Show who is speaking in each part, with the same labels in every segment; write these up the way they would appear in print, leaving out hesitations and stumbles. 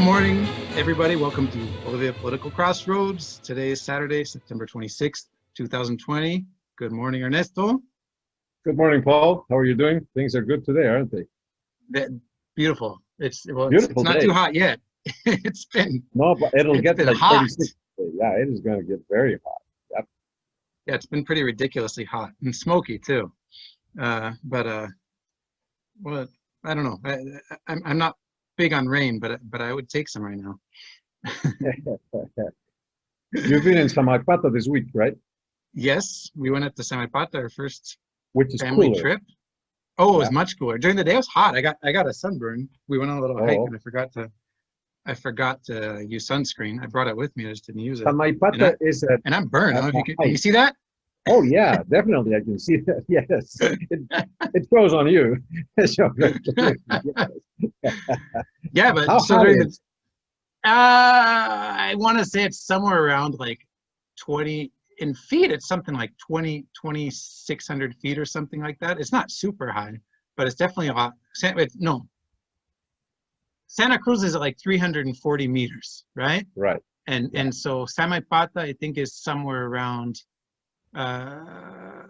Speaker 1: morning, everybody. Welcome to Bolivia Political Crossroads. Today is Saturday, September 26th, 2020. Good morning, Ernesto.
Speaker 2: Good morning, Paul. How are you doing? Things are good today, aren't they?
Speaker 1: Beautiful. It's
Speaker 2: Beautiful
Speaker 1: not
Speaker 2: day.
Speaker 1: too hot yet. It's been
Speaker 2: but it'll get like
Speaker 1: hot.
Speaker 2: 36. Yeah, it is going to get very hot. Yep.
Speaker 1: Yeah, it's been pretty ridiculously hot and smoky too. Well, I don't know. I'm not big on rain, but I would take some right now.
Speaker 2: You've been in Samaipata this week, right?
Speaker 1: Yes, we went up to Samaipata, our first
Speaker 2: family
Speaker 1: trip. Oh, it was much cooler. During the day, it was hot. I got a sunburn. We went on a little hike, and I forgot to use sunscreen. I brought it with me. I just didn't use it.
Speaker 2: Samaipata is a...
Speaker 1: And I'm burned. I don't know if can you see that?
Speaker 2: Oh, yeah, definitely. I can see that. Yes. It grows on you.
Speaker 1: Yeah, but so I want to say it's somewhere around like 20 in feet. It's something like 2,600 feet or something like that. It's not super high, but it's definitely a lot. No, Santa Cruz is at like 340 meters, right?
Speaker 2: Right.
Speaker 1: And so Samaipata, I think, is somewhere around, I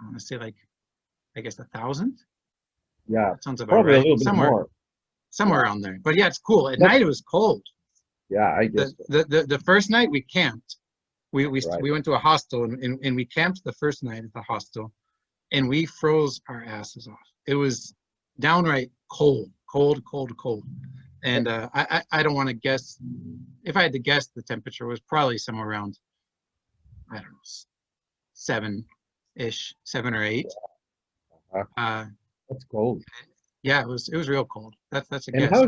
Speaker 1: want to say like, I guess 1,000.
Speaker 2: Yeah,
Speaker 1: that sounds about
Speaker 2: probably
Speaker 1: right.
Speaker 2: A little bit more.
Speaker 1: Somewhere around there. But yeah, it's cool. At night it was cold.
Speaker 2: Yeah, I guess.
Speaker 1: The first night we camped. We went to a hostel and we camped the first night at the hostel, and we froze our asses off. It was downright cold. And I don't want to guess. If I had to guess, the temperature was probably somewhere around, I don't know, 7 or 8.
Speaker 2: That's cold.
Speaker 1: Yeah, it was real cold. That's a
Speaker 2: and
Speaker 1: guess.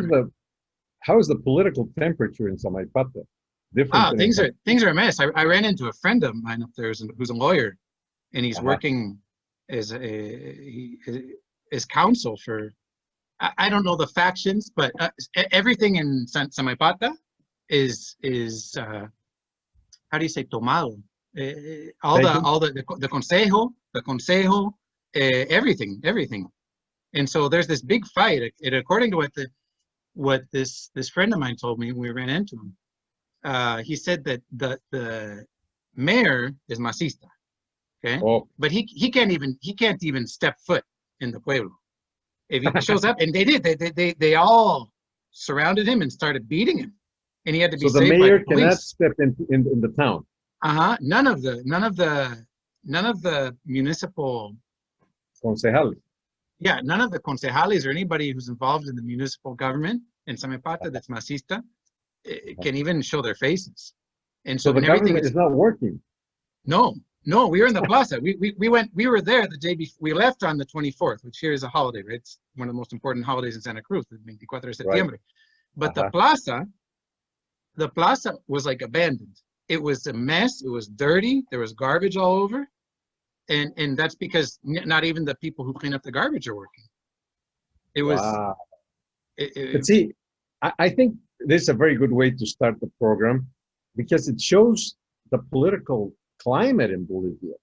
Speaker 2: How's the political temperature in Samaipata? Different.
Speaker 1: Things are a mess. I ran into a friend of mine up there who's a lawyer, and he's working as counsel for, I don't know the factions, but everything in Samaipata is how do you say tomado? All the consejo, everything. And so there's this big fight. According to what this friend of mine told me when we ran into him, he said that the mayor is masista, okay? But he can't even step foot in the pueblo. If he shows up, and they all surrounded him and started beating him, and he had to be saved by the police. So the mayor
Speaker 2: cannot step in the town.
Speaker 1: None of the municipal
Speaker 2: concejales.
Speaker 1: Yeah, none of the concejales or anybody who's involved in the municipal government in Samaipata that's masista can even show their faces. And so
Speaker 2: the government is not working.
Speaker 1: No, we were in the plaza. We were there the day before. We left on the 24th, which here is a holiday, right? It's one of the most important holidays in Santa Cruz, the 24 de septiembre. Right. But the plaza was like abandoned. It was a mess. It was dirty. There was garbage all over. And that's because not even the people who clean up the garbage are working. It was. Wow.
Speaker 2: But see, I think this is a very good way to start the program, because it shows the political climate in Bolivia,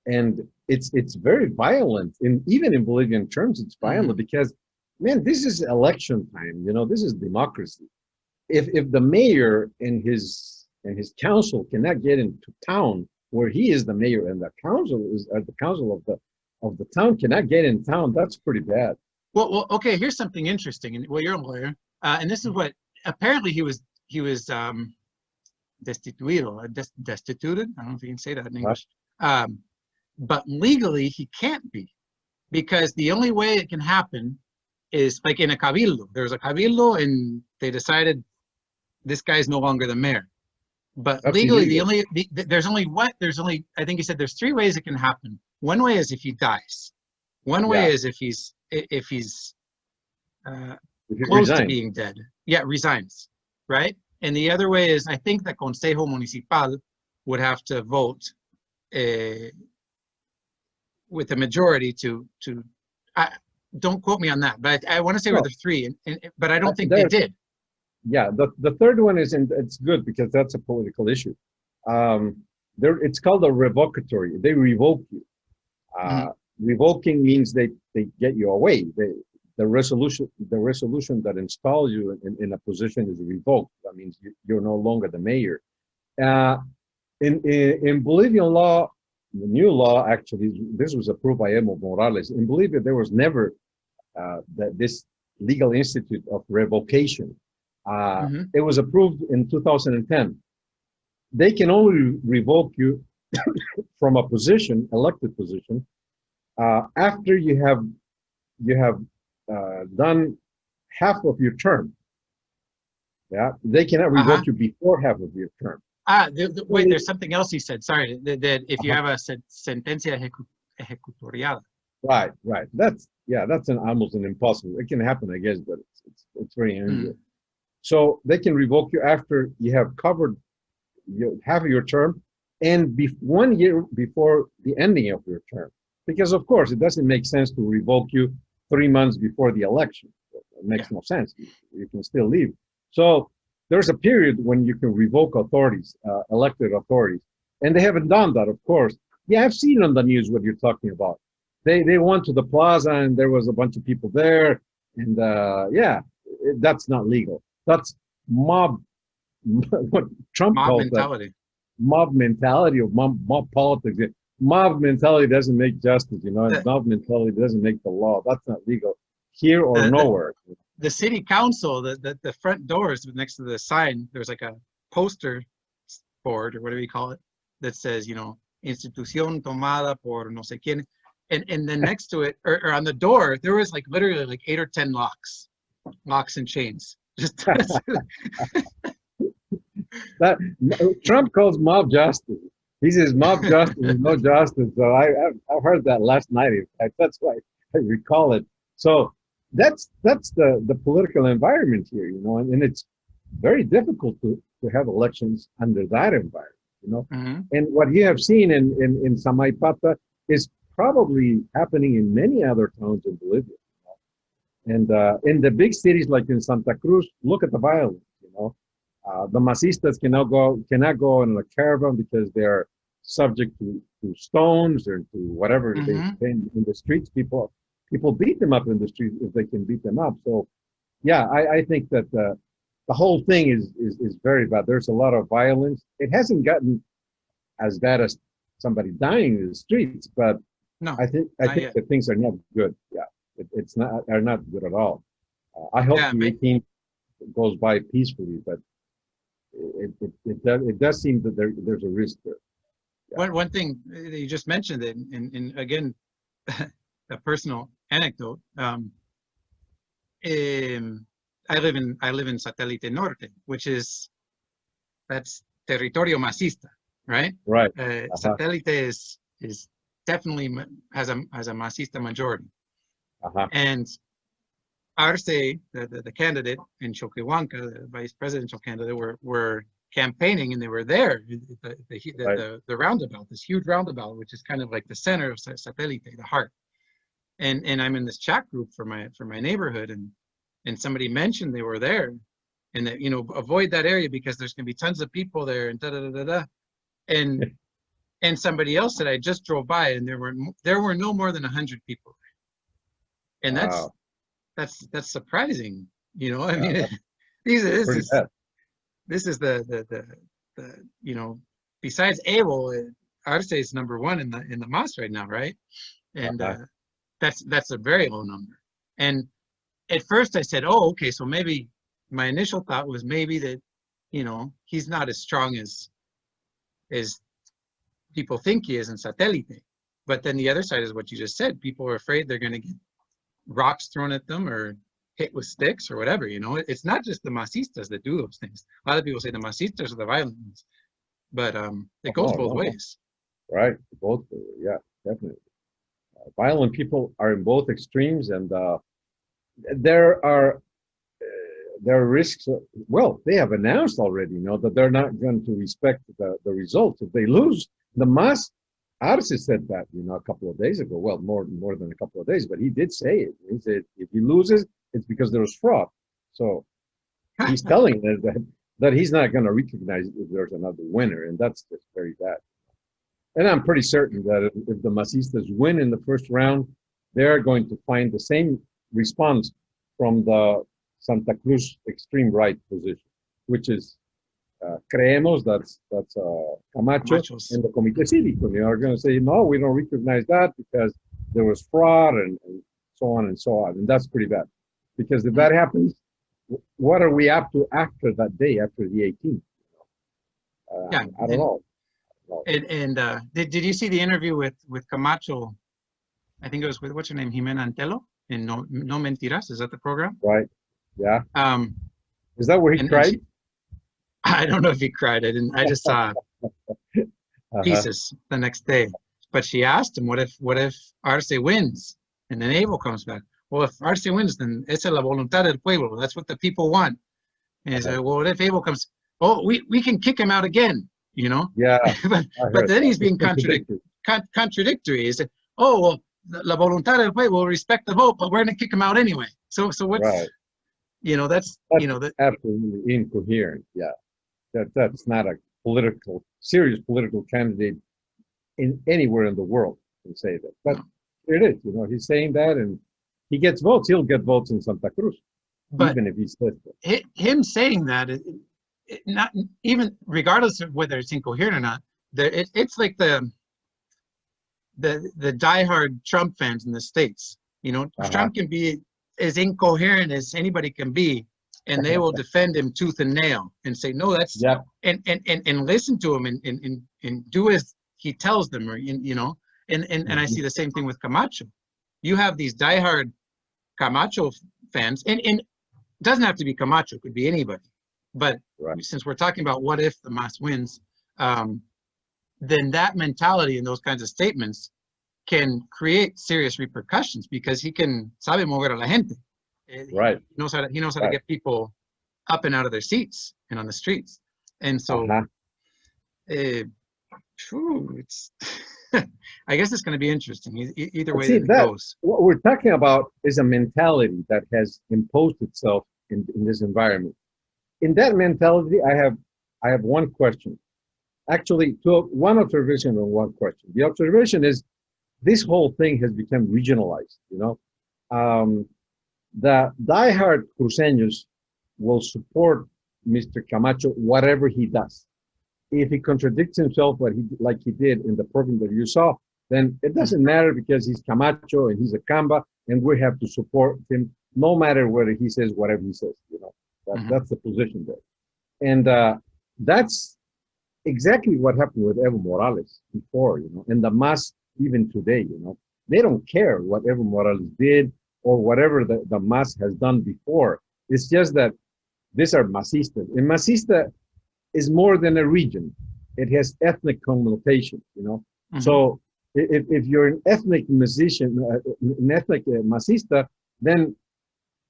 Speaker 2: and it's very violent. Even in Bolivian terms, it's violent because, man, this is election time. This is democracy. If the mayor and his council cannot get into town, where he is the mayor and the council of the town cannot get in town, that's pretty bad.
Speaker 1: Well, okay. Here's something interesting. And you're a lawyer, and this is what apparently he was destituido, destituted. I don't know if you can say that in English. But legally he can't be, because the only way it can happen is like in a cabildo. There's a cabildo, and they decided this guy's no longer the mayor. But that's legally, there's only I think he said there's 3 ways it can happen. One way is if he dies. One way is if he's close to being dead. Yeah, resigns, right? And the other way is, I think the Consejo Municipal would have to vote with a majority to don't quote me on that, but I want to say were the 3, but I don't think they did.
Speaker 2: Yeah, the third one is, and it's good because that's a political issue. It's called a revocatory. They revoke you. Revoking means they get you away. the resolution that installs you in a position is revoked. That means you're no longer the mayor. In Bolivian law, the new law, actually, this was approved by Evo Morales. In Bolivia, there was never this legal institute of revocation. It was approved in 2010. They can only revoke you from a position, elected position, after you have done half of your term. Yeah, they cannot revoke you before half of your term.
Speaker 1: Wait, there's something else he said. Sorry, that if you have a sentencia ejecutoriada.
Speaker 2: Right. That's almost an impossible. It can happen, I guess, but it's very unusual. So they can revoke you after you have covered half of your term and 1 year before the ending of your term. Because of course, it doesn't make sense to revoke you 3 months before the election. It makes no sense. You can still leave. So there's a period when you can revoke authorities, elected authorities, and they haven't done that, of course. Yeah, I've seen on the news what you're talking about. They went to the plaza and there was a bunch of people there, and that's not legal. That's what Trump calls mentality. Mob mentality or mob politics. Mob mentality doesn't make justice, mob mentality doesn't make the law. That's not legal here or nowhere.
Speaker 1: The city council, the front doors next to the sign, there's like a poster board or whatever you call it that says, institución tomada por no sé quién. And then next to it, or on the door, there was like literally like 8 or 10 locks and chains. Just
Speaker 2: that Trump calls mob justice. He says mob justice is no justice. So I've heard that last night. In fact, that's why I recall it. So that's the political environment here, and it's very difficult to have elections under that environment, And what you have seen in Samaipata is probably happening in many other towns in Bolivia. And in the big cities like in Santa Cruz, look at the violence, The masistas cannot go in a caravan because they're subject to stones or to whatever they in the streets. People beat them up in the streets if they can beat them up. So, yeah, I think that the whole thing is very bad. There's a lot of violence. It hasn't gotten as bad as somebody dying in the streets, but
Speaker 1: no,
Speaker 2: I think that things are not good. Yeah, are not good at all. I hope the 18th goes by peacefully, but it does seem that there's a risk there.
Speaker 1: Yeah. One thing that you just mentioned, and again, a personal anecdote. I live in Satélite Norte, which that's territorio masista, right?
Speaker 2: Right.
Speaker 1: Satélite is definitely has a masista majority, and Arce, the candidate in Choquehuanca, the vice presidential candidate, were campaigning, and they were there the roundabout, this huge roundabout, which is kind of like the center of Satélite, the heart. And I'm in this chat group for my neighborhood, and somebody mentioned they were there, and that avoid that area because there's going to be tons of people there, and and somebody else said I just drove by and there were no more than 100 people there, and that's surprising, I mean, this is the besides Evo, Arce is number 1 in the MAS right now, right? And that's a very low number. And at first I said, oh, okay, so maybe my initial thought was maybe that he's not as strong as people think he is in Satélite. But then the other side is what you just said. People are afraid they're going to get rocks thrown at them or hit with sticks or whatever. It's not just the masistas that do those things. A lot of people say the masistas are the violent ones, but it goes both ways.
Speaker 2: Right, both, yeah, definitely. Violent people are in both extremes, and there are risks. Well, they have announced already, that they're not going to respect the results if they lose. The MAS, Arce said that, a couple of days ago. Well, more than a couple of days, but he did say it. He said if he loses, it's because there was fraud. So he's telling us that he's not going to recognize if there's another winner, and that's just very bad. And I'm pretty certain that if the masistas win in the first round, they're going to find the same response from the Santa Cruz extreme right position, which is Creemos, that's Camacho,
Speaker 1: Camachos.
Speaker 2: and the Comité Cívico. They are going to say, no, we don't recognize that because there was fraud and so on and so on. And that's pretty bad. Because if that happens, what are we up to after that day, after the 18th?
Speaker 1: Yeah,
Speaker 2: I don't know.
Speaker 1: And did you see the interview with Camacho? I think it was with, what's her name, Jimena Antelo in No Mentiras. Is that the program?
Speaker 2: Right. Yeah. Is that where he cried?
Speaker 1: I don't know if he cried. I just saw pieces the next day. But she asked him, what if Arce wins and then Evo comes back? Well, if Arce wins, then esa es la voluntad del pueblo. That's what the people want. And he said, well, what if Evo comes? Oh, we can kick him out again, you know?
Speaker 2: Yeah.
Speaker 1: but then he's being contradictory. He said, oh, well, la voluntad del pueblo will respect the vote, but we're going to kick him out anyway. So what's,
Speaker 2: right.
Speaker 1: You know, that's you know, that
Speaker 2: absolutely incoherent. Yeah. That's not a serious political candidate in anywhere in the world can say that. But here it is, you know, he's saying that and he gets votes. He'll get votes in Santa Cruz, but even if he says that.
Speaker 1: Him saying that, not even regardless of whether it's incoherent or not, it's like the diehard Trump fans in the States. You know, Trump can be as incoherent as anybody can be, and they will defend him tooth and nail and say, no, that's and listen to him and do as he tells them, or you know, and I see the same thing with Camacho. You have these diehard Camacho fans, and it doesn't have to be Camacho, it could be anybody. But since we're talking about what if the MAS wins, then that mentality and those kinds of statements can create serious repercussions, because he can sabe mover a la gente.
Speaker 2: Right.
Speaker 1: He knows how to get people up and out of their seats and on the streets. And so it's I guess it's going to be interesting either way that it goes.
Speaker 2: What we're talking about is a mentality that has imposed itself in this environment. In that mentality, I have one question. Actually, one observation and one question. The observation is this whole thing has become regionalized, you know. The diehard cruceños will support Mr. Camacho whatever he does. If he contradicts himself like he did in the program that you saw, then it doesn't matter, because he's Camacho and he's a Camba, and we have to support him no matter whether he says whatever he says, you know. That's the position there. And that's exactly what happened with Evo Morales before, you know, and the MAS even today, you know. They don't care what Evo Morales did or whatever the MAS has done before. It's just that these are Masistas. And Masista is more than a region. It has ethnic connotations, you know. So if you're an ethnic musician, an ethnic Masista, then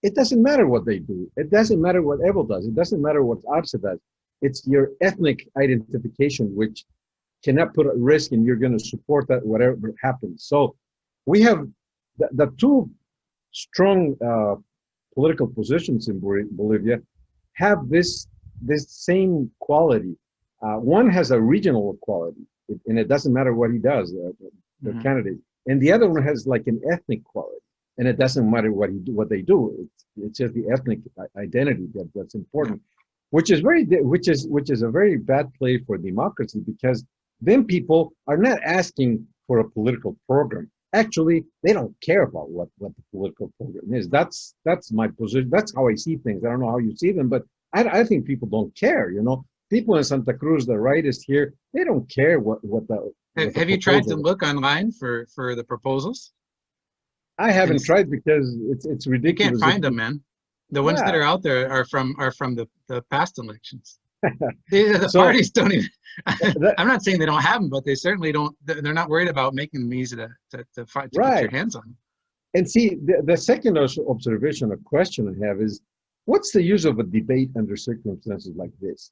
Speaker 2: it doesn't matter what they do. It doesn't matter what Evo does. It doesn't matter what Arce does. It's your ethnic identification which cannot put at risk, and you're going to support that whatever happens. So we have the two strong political positions in Bolivia have this same quality. One has a regional quality, and it doesn't matter what he does, the candidate, and the other one has like an ethnic quality, and it doesn't matter what they do. It's just the ethnic identity that's important, which is a very bad play for democracy, because then people are not asking for a political program. Actually, they don't care about what the political program is. That's my position. That's how I see things. I don't know how you see them, but I think people don't care, you know. People in Santa Cruz, the rightists here, they don't care what the
Speaker 1: have you tried to look online for the proposals?
Speaker 2: I haven't tried, because it's ridiculous.
Speaker 1: You can't find them, man. The ones that are out there are from the past elections. The parties don't even. I'm not saying they don't have them, but they certainly don't. They're not worried about making them easy to get your hands on.
Speaker 2: And see, the second observation or question I have is, what's the use of a debate under circumstances like this?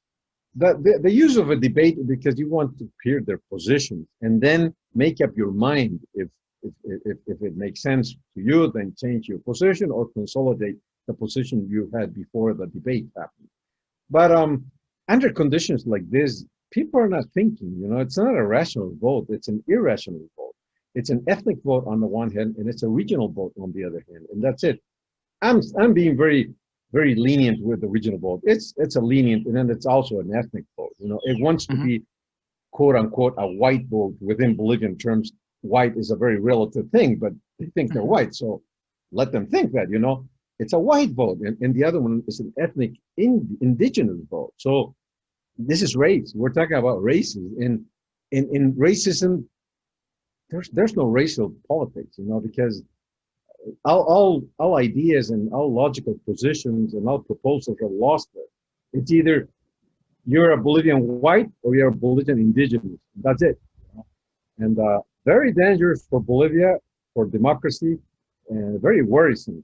Speaker 2: The use of a debate, because you want to hear their positions and then make up your mind. If it makes sense to you, then change your position or consolidate the position you had before the debate happened. But under conditions like this, people are not thinking, you know. It's not a rational vote, it's an irrational vote. It's an ethnic vote on the one hand, and it's a regional vote on the other hand, and that's it. I'm being very lenient with the regional vote. It's a lenient, and then it's also an ethnic vote. You know, it wants to be quote unquote a white vote within Bolivian terms. White is a very relative thing, but they think they're white, so let them think that. You know, it's a white vote, and the other one is an ethnic indigenous vote. So this is race. We're talking about races. In racism, there's no racial politics, you know, because all ideas and all logical positions and all proposals are lost there. It's either you're a Bolivian white or you're a Bolivian indigenous. That's it. You know? And very dangerous for Bolivia, for democracy, and very worrisome.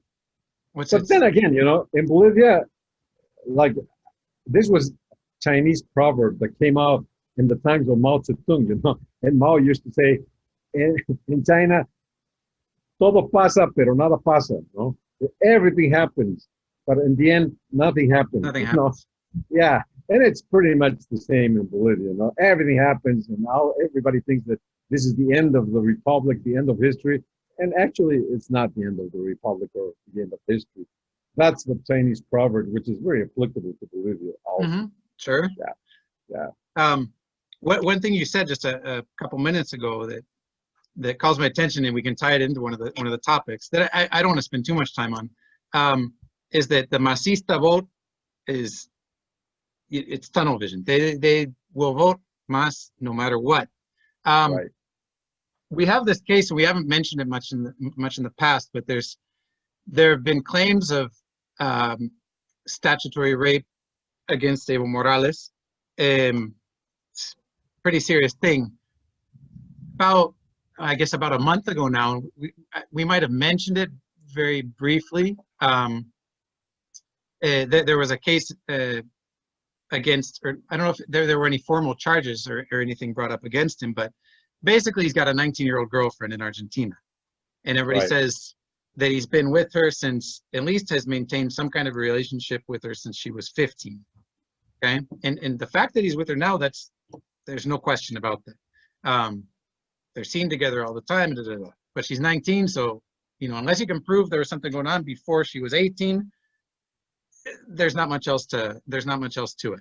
Speaker 2: But then again, you know, in Bolivia, like this was Chinese proverb that came out in the times of Mao Zedong, you know, and Mao used to say in China, todo pasa, pero nada pasa, no? Everything happens, but in the end, nothing happens.
Speaker 1: Nothing happens.
Speaker 2: Yeah, and it's pretty much the same in Bolivia, no? Everything happens, and now everybody thinks that this is the end of the republic, the end of history, and actually, it's not the end of the republic or the end of history. That's the Chinese proverb, which is very applicable to Bolivia also.
Speaker 1: Sure.
Speaker 2: Yeah.
Speaker 1: One thing you said just a couple minutes ago that calls my attention, and we can tie it into one of the topics that I don't want to spend too much time on, is that the Masista vote it's tunnel vision. They will vote Mas no matter what.
Speaker 2: Right.
Speaker 1: We have this case, and we haven't mentioned it much in the past, but there have been claims of statutory rape against Evo Morales. Pretty serious thing. I guess about a month ago now, we might have mentioned it very briefly. There was a case against, or I don't know if there were any formal charges or anything brought up against him, but basically he's got a 19-year-old girlfriend in Argentina, and everybody says that he's been with her since, at least has maintained some kind of a relationship with her since she was 15. Okay, and the fact that he's with her now, there's no question about that. They're seen together all the time, but she's 19, so you know, unless you can prove there was something going on before she was 18, there's not much else to it.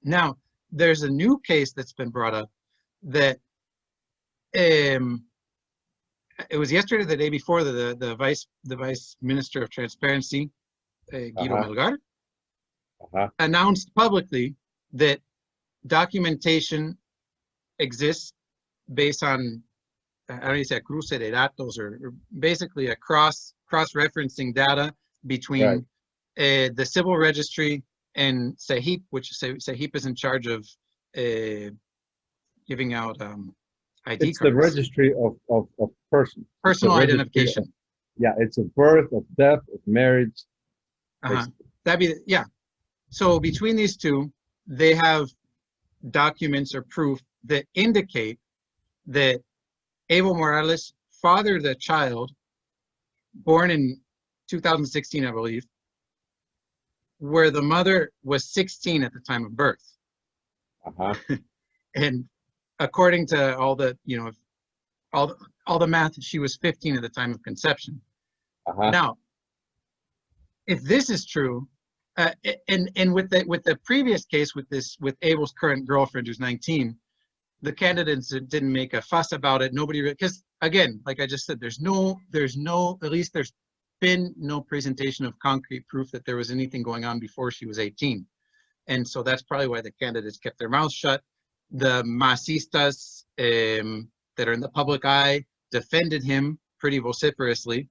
Speaker 1: Now there's a new case that's been brought up that it was yesterday, the day before, the vice minister of transparency, Guido Melgar, announced publicly that documentation exists based on, I don't know, say a cruce de datos, or basically a cross-referencing data between the civil registry and SEHIP, which SEHIP is in charge of giving out ID
Speaker 2: it's
Speaker 1: cards.
Speaker 2: The registry of persons.
Speaker 1: Personal identification.
Speaker 2: It's of birth, of death, of marriage.
Speaker 1: So between these two, they have documents or proof that indicate that Evo Morales fathered a child born in 2016, I believe, where the mother was 16 at the time of birth. And according to all the, you know, all the math, she was 15 at the time of conception. Now, if this is true, and with the previous case with Evo's current girlfriend who's 19, the candidates didn't make a fuss about it. Nobody, because again, like I just said, there's been no presentation of concrete proof that there was anything going on before she was 18. And so that's probably why the candidates kept their mouths shut. The Masistas that are in the public eye defended him pretty vociferously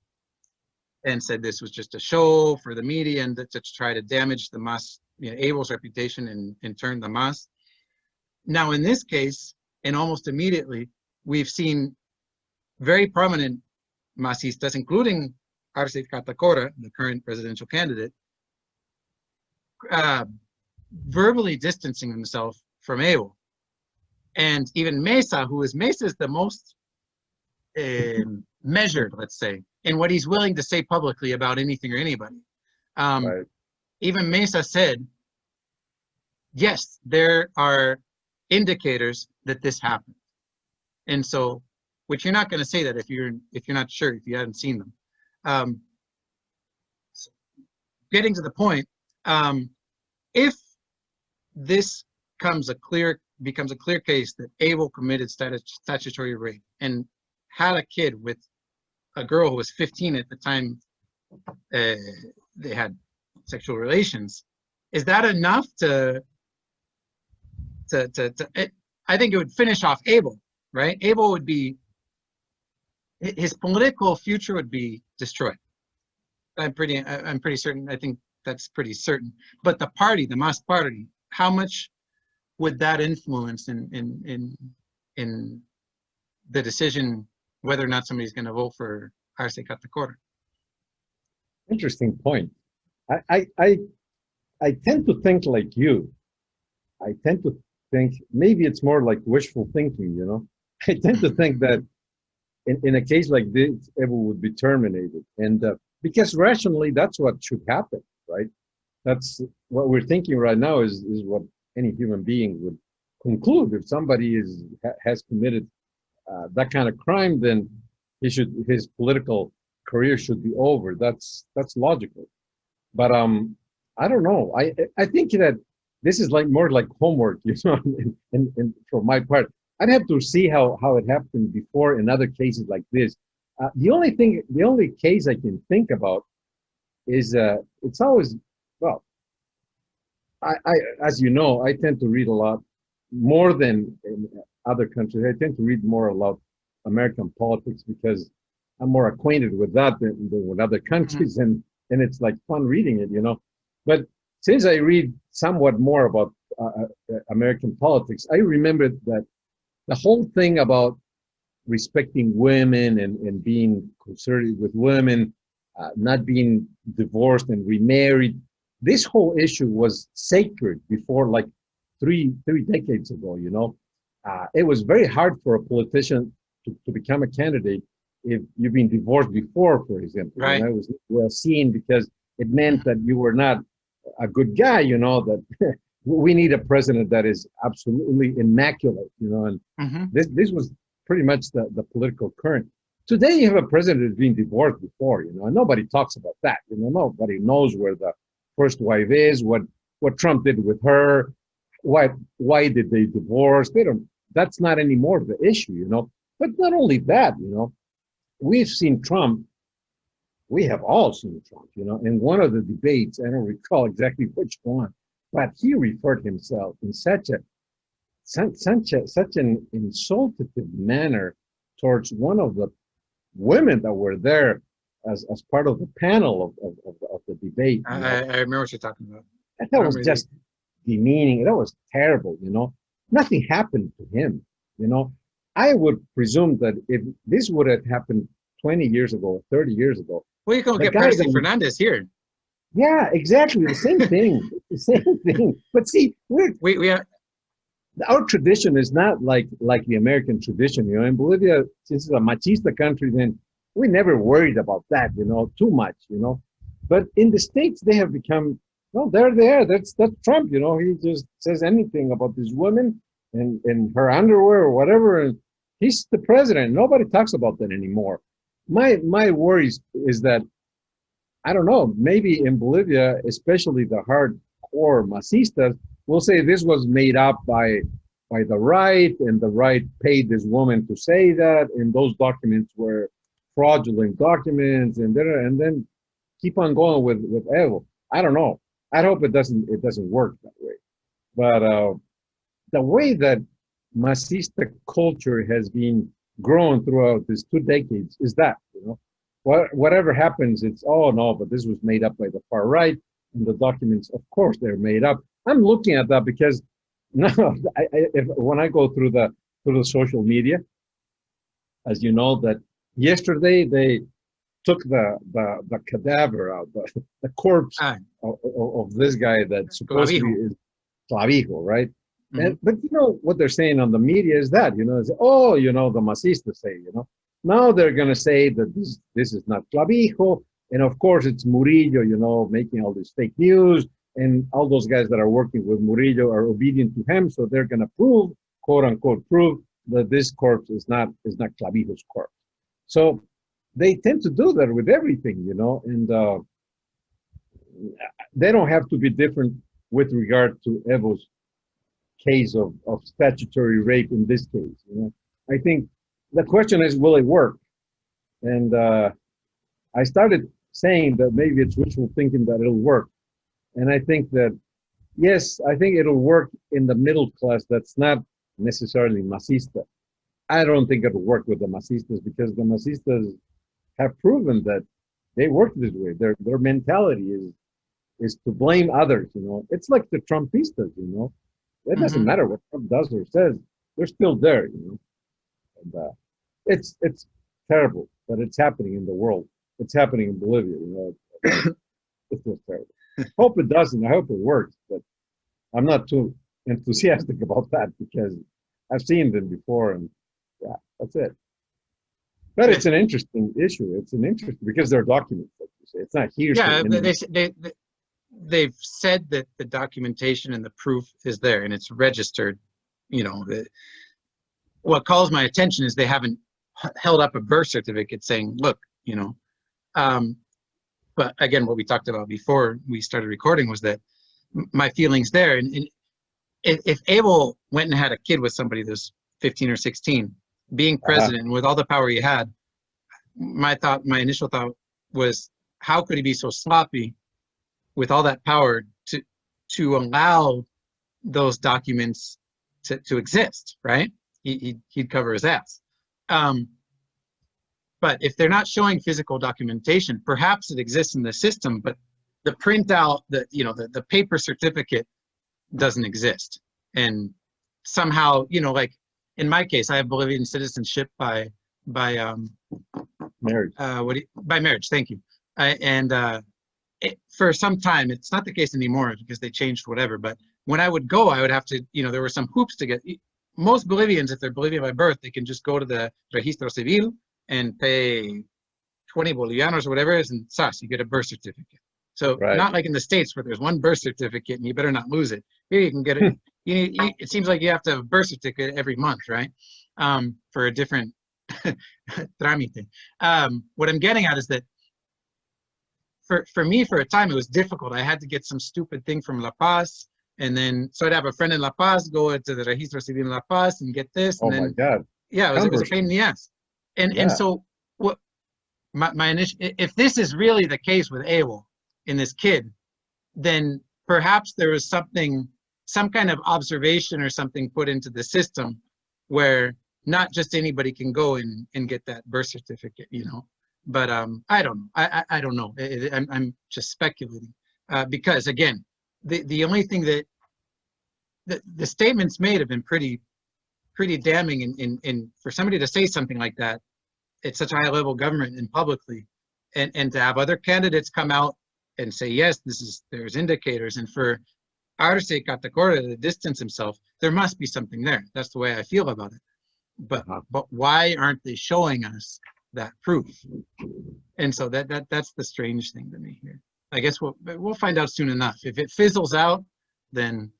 Speaker 1: and said this was just a show for the media and to try to damage the Mas, you know, Evo's reputation and turn the Mas. Now in this case, and almost immediately, we've seen very prominent Masistas, including Arce Catacora, the current presidential candidate, verbally distancing himself from Evo. And even Mesa is the most measured, let's say, in what he's willing to say publicly about anything or anybody. Even Mesa said, yes, there are indicators that this happened. And so, which you're not going to say that if you're not sure, if you haven't seen them. Um, Getting to the point, if this becomes a clear case that Evo committed statutory rape and had a kid with a girl who was 15 at the time they had sexual relations, is that enough to I think it would finish off Evo, right? Evo would be, his political future would be destroyed. I'm pretty certain. I think that's pretty certain. But the party, the Mas party, how much would that influence in the decision whether or not somebody's going to vote for Arce Catacora?
Speaker 2: Interesting point. I tend to think like you. I tend to think maybe it's more like wishful thinking, you know. I tend to think that in a case like this, Evo would be terminated, and because rationally that's what should happen, right? That's what we're thinking right now is what any human being would conclude. If somebody has committed that kind of crime, then his political career should be over. That's logical. But I don't know. I think that this is like more like homework, you know. And for my part, I'd have to see how it happened before in other cases like this. The only case I can think about is it's always, well, I as you know, I tend to read a lot more than in other countries. I tend to read more about American politics because I'm more acquainted with that than with other countries, and it's like fun reading it, you know. But since I read somewhat more about American politics, I remember that the whole thing about respecting women and being conservative with women, not being divorced and remarried, this whole issue was sacred before, like three decades ago, you know. It was very hard for a politician to become a candidate if you've been divorced before, for example.
Speaker 1: Right.
Speaker 2: And I was well seen because it meant that you were not a good guy, you know, that we need a president that is absolutely immaculate, you know, and this was pretty much the political current. Today you have a president who's been divorced before, you know, and nobody talks about that, you know, nobody knows where the first wife is, what Trump did with her, why did they divorce? That's not anymore the issue, you know. But not only that, you know, we've seen Trump, we have all seen Trump, you know, in one of the debates, I don't recall exactly which one, but he referred himself in such an insultative manner towards one of the women that were there as part of the panel of the debate.
Speaker 1: I remember what you're talking about.
Speaker 2: And that was just demeaning. That was terrible, you know. Nothing happened to him, you know. I would presume that if this would have happened 20 years ago, 30 years ago.
Speaker 1: Well, you can get President Fernandez here.
Speaker 2: Yeah, exactly. The same thing. The same thing. But see,
Speaker 1: we have
Speaker 2: our tradition is not like the American tradition. You know, in Bolivia, since it's a machista country, then we never worried about that, you know, too much, you know. But in the States, they have become, well, they're there. That's Trump, you know. He just says anything about this woman and her underwear or whatever, and he's the president. Nobody talks about that anymore. My worries is that, I don't know, maybe in Bolivia, especially the hardcore masistas, will say this was made up by the right, and the right paid this woman to say that, and those documents were fraudulent documents, and then keep on going with Evo. I don't know. I hope it doesn't work that way. But the way that masista culture has been grown throughout these 2 decades is that, you know, whatever happens, it's, oh no, but this was made up by the far right, and the documents, of course, they're made up. I'm looking at that because now, when I go through the social media, as you know, that yesterday they took the cadaver out, the corpse of this guy that supposedly is Clavijo, right? But you know what they're saying on the media is that, you know, oh, you know, the masistas say, you know, now they're going to say that this is not Clavijo, and of course it's Murillo, you know, making all this fake news, and all those guys that are working with Murillo are obedient to him, so they're going to prove, quote unquote, prove that this corpse is not Clavijo's corpse. So they tend to do that with everything, and they don't have to be different with regard to Evo's case of statutory rape in this case. I think the question is, will it work? And I started saying that maybe it's wishful thinking that it'll work. And I think that, yes, I think it'll work in the middle class that's not necessarily masista. I don't think it'll work with the masistas, because the masistas have proven that they work this way. Their mentality is to blame others. It's like the Trumpistas. It doesn't matter what Trump does or says; they're still there. And it's terrible, but it's happening in the world. It's happening in Bolivia. It's just terrible. Hope it doesn't. I hope it works, but I'm not too enthusiastic about that, because I've seen them before, and yeah, that's it. But it's an interesting issue. It's an interesting, because there are documents, like you say. It's not hearsay.
Speaker 1: Yeah, they've said that the documentation and the proof is there and it's registered. What calls my attention is they haven't held up a birth certificate saying, look, but again, what we talked about before we started recording was that my feelings there. And if Evo went and had a kid with somebody that's 15 or 16, being president with all the power he had, my initial thought was, how could he be so sloppy with all that power to allow those documents to exist, right? He'd cover his ass. But if they're not showing physical documentation, perhaps it exists in the system, but the printout, the paper certificate doesn't exist. And somehow, like in my case, I have Bolivian citizenship by
Speaker 2: marriage.
Speaker 1: By marriage. Thank you. For some time, it's not the case anymore because they changed whatever. But when I would go, I would have to, there were some hoops to get. Most Bolivians, if they're Bolivian by birth, they can just go to the Registro Civil and pay 20 bolivianos or whatever it is, and you get a birth certificate. So not like in the States where there's one birth certificate and you better not lose it. Here you can get it. It seems like you have to have a birth certificate every month, right? For a different trámite. What I'm getting at is that for me, for a time, it was difficult. I had to get some stupid thing from La Paz, and then so I'd have a friend in La Paz, go to the Registro Civil in La Paz and get this. And
Speaker 2: my God.
Speaker 1: Yeah, it was a pain in the ass. And so what my initial, if this is really the case with Evo in this kid, then perhaps there was some kind of observation or something put into the system where not just anybody can go and get that birth certificate, But I don't know. I don't know. I'm just speculating because again, the only thing that the statements made have been pretty damning, and for somebody to say something like that at such a high level government and publicly, and to have other candidates come out and say, yes, there's indicators, and for Arce Catacora to distance himself, there must be something there. That's the way I feel about it. But why aren't they showing us that proof? And so that's the strange thing to me here. I guess we'll find out soon enough. If it fizzles out, then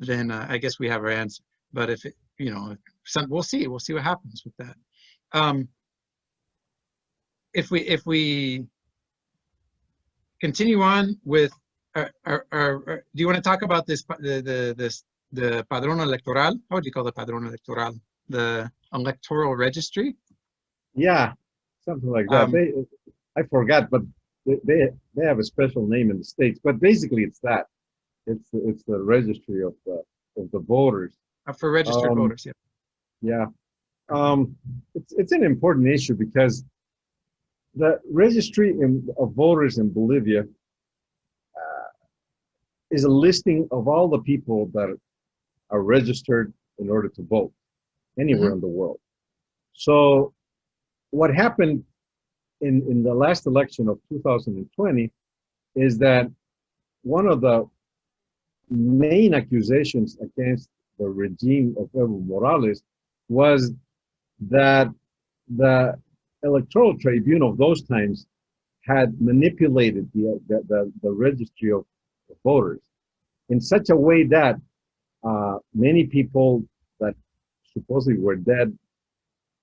Speaker 1: I guess we have our answer. But if it, we'll see what happens with that. If we continue on with our do you want to talk about this the padrón electoral? How would you call the padrón electoral? The electoral registry?
Speaker 2: Yeah, something like that. I forgot, but they have a special name in the States. But basically, it's that. It's the registry of the voters.
Speaker 1: For registered voters, yeah.
Speaker 2: Yeah. It's an important issue because the registry of voters in Bolivia is a listing of all the people that are registered in order to vote anywhere in the world. So what happened in the last election of 2020 is that one of the main accusations against the regime of Evo Morales was that the Electoral Tribunal of those times had manipulated the registry of voters in such a way that many people that supposedly were dead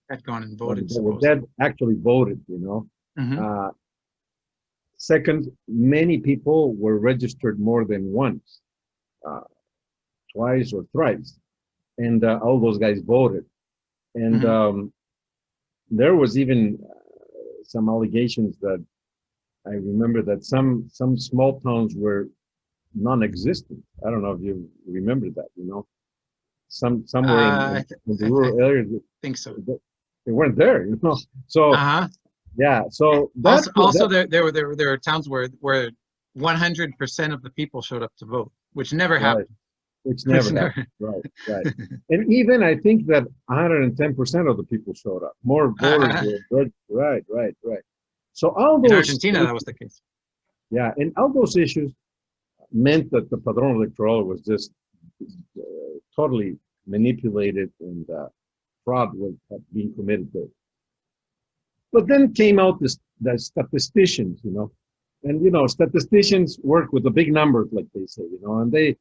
Speaker 1: had gone and voted.
Speaker 2: That actually voted, you know.
Speaker 1: Mm-hmm.
Speaker 2: Second, many people were registered more than once, twice or thrice, and all those guys voted. And there was even some allegations that I remember that some small towns were non-existent. I don't know if you remember that, you know. Somewhere in the rural areas,
Speaker 1: I think so.
Speaker 2: They weren't there, you know. So yeah, so
Speaker 1: also there were towns where 100% of the people showed up to vote, which never happened.
Speaker 2: Which never happened. Right. And even I think that 110% of the people showed up. More voters were right. So all those
Speaker 1: in Argentina, that was the case.
Speaker 2: Yeah, and all those issues meant that the Padrón Electoral was just totally manipulated, and fraud was being committed there. But then came out the statisticians, you know, and you know, statisticians work with the big numbers, like they say, you know, and they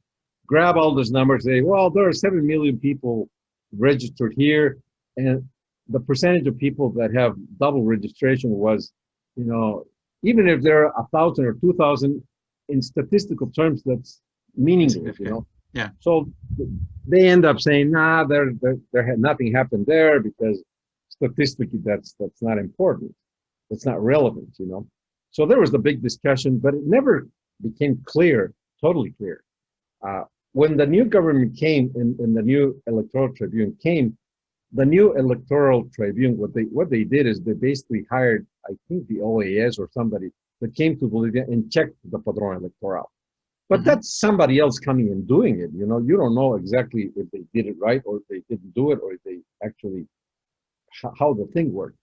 Speaker 2: grab all those numbers, say, well, there are 7 million people registered here, and the percentage of people that have double registration was, you know, even if there are 1,000 or 2,000, in statistical terms, that's meaningless, you know.
Speaker 1: Yeah.
Speaker 2: So they end up saying, nah, there had nothing happened there because statistically that's not important. It's not relevant, you know. So there was the big discussion, but it never became clear, totally clear. When the new government came and the new electoral tribunal came, the new electoral tribunal, what they did is they basically hired, I think, the OAS or somebody that came to Bolivia and checked the Padrón Electoral. But that's somebody else coming and doing it. You know, you don't know exactly if they did it right or if they didn't do it or if they actually, how the thing worked.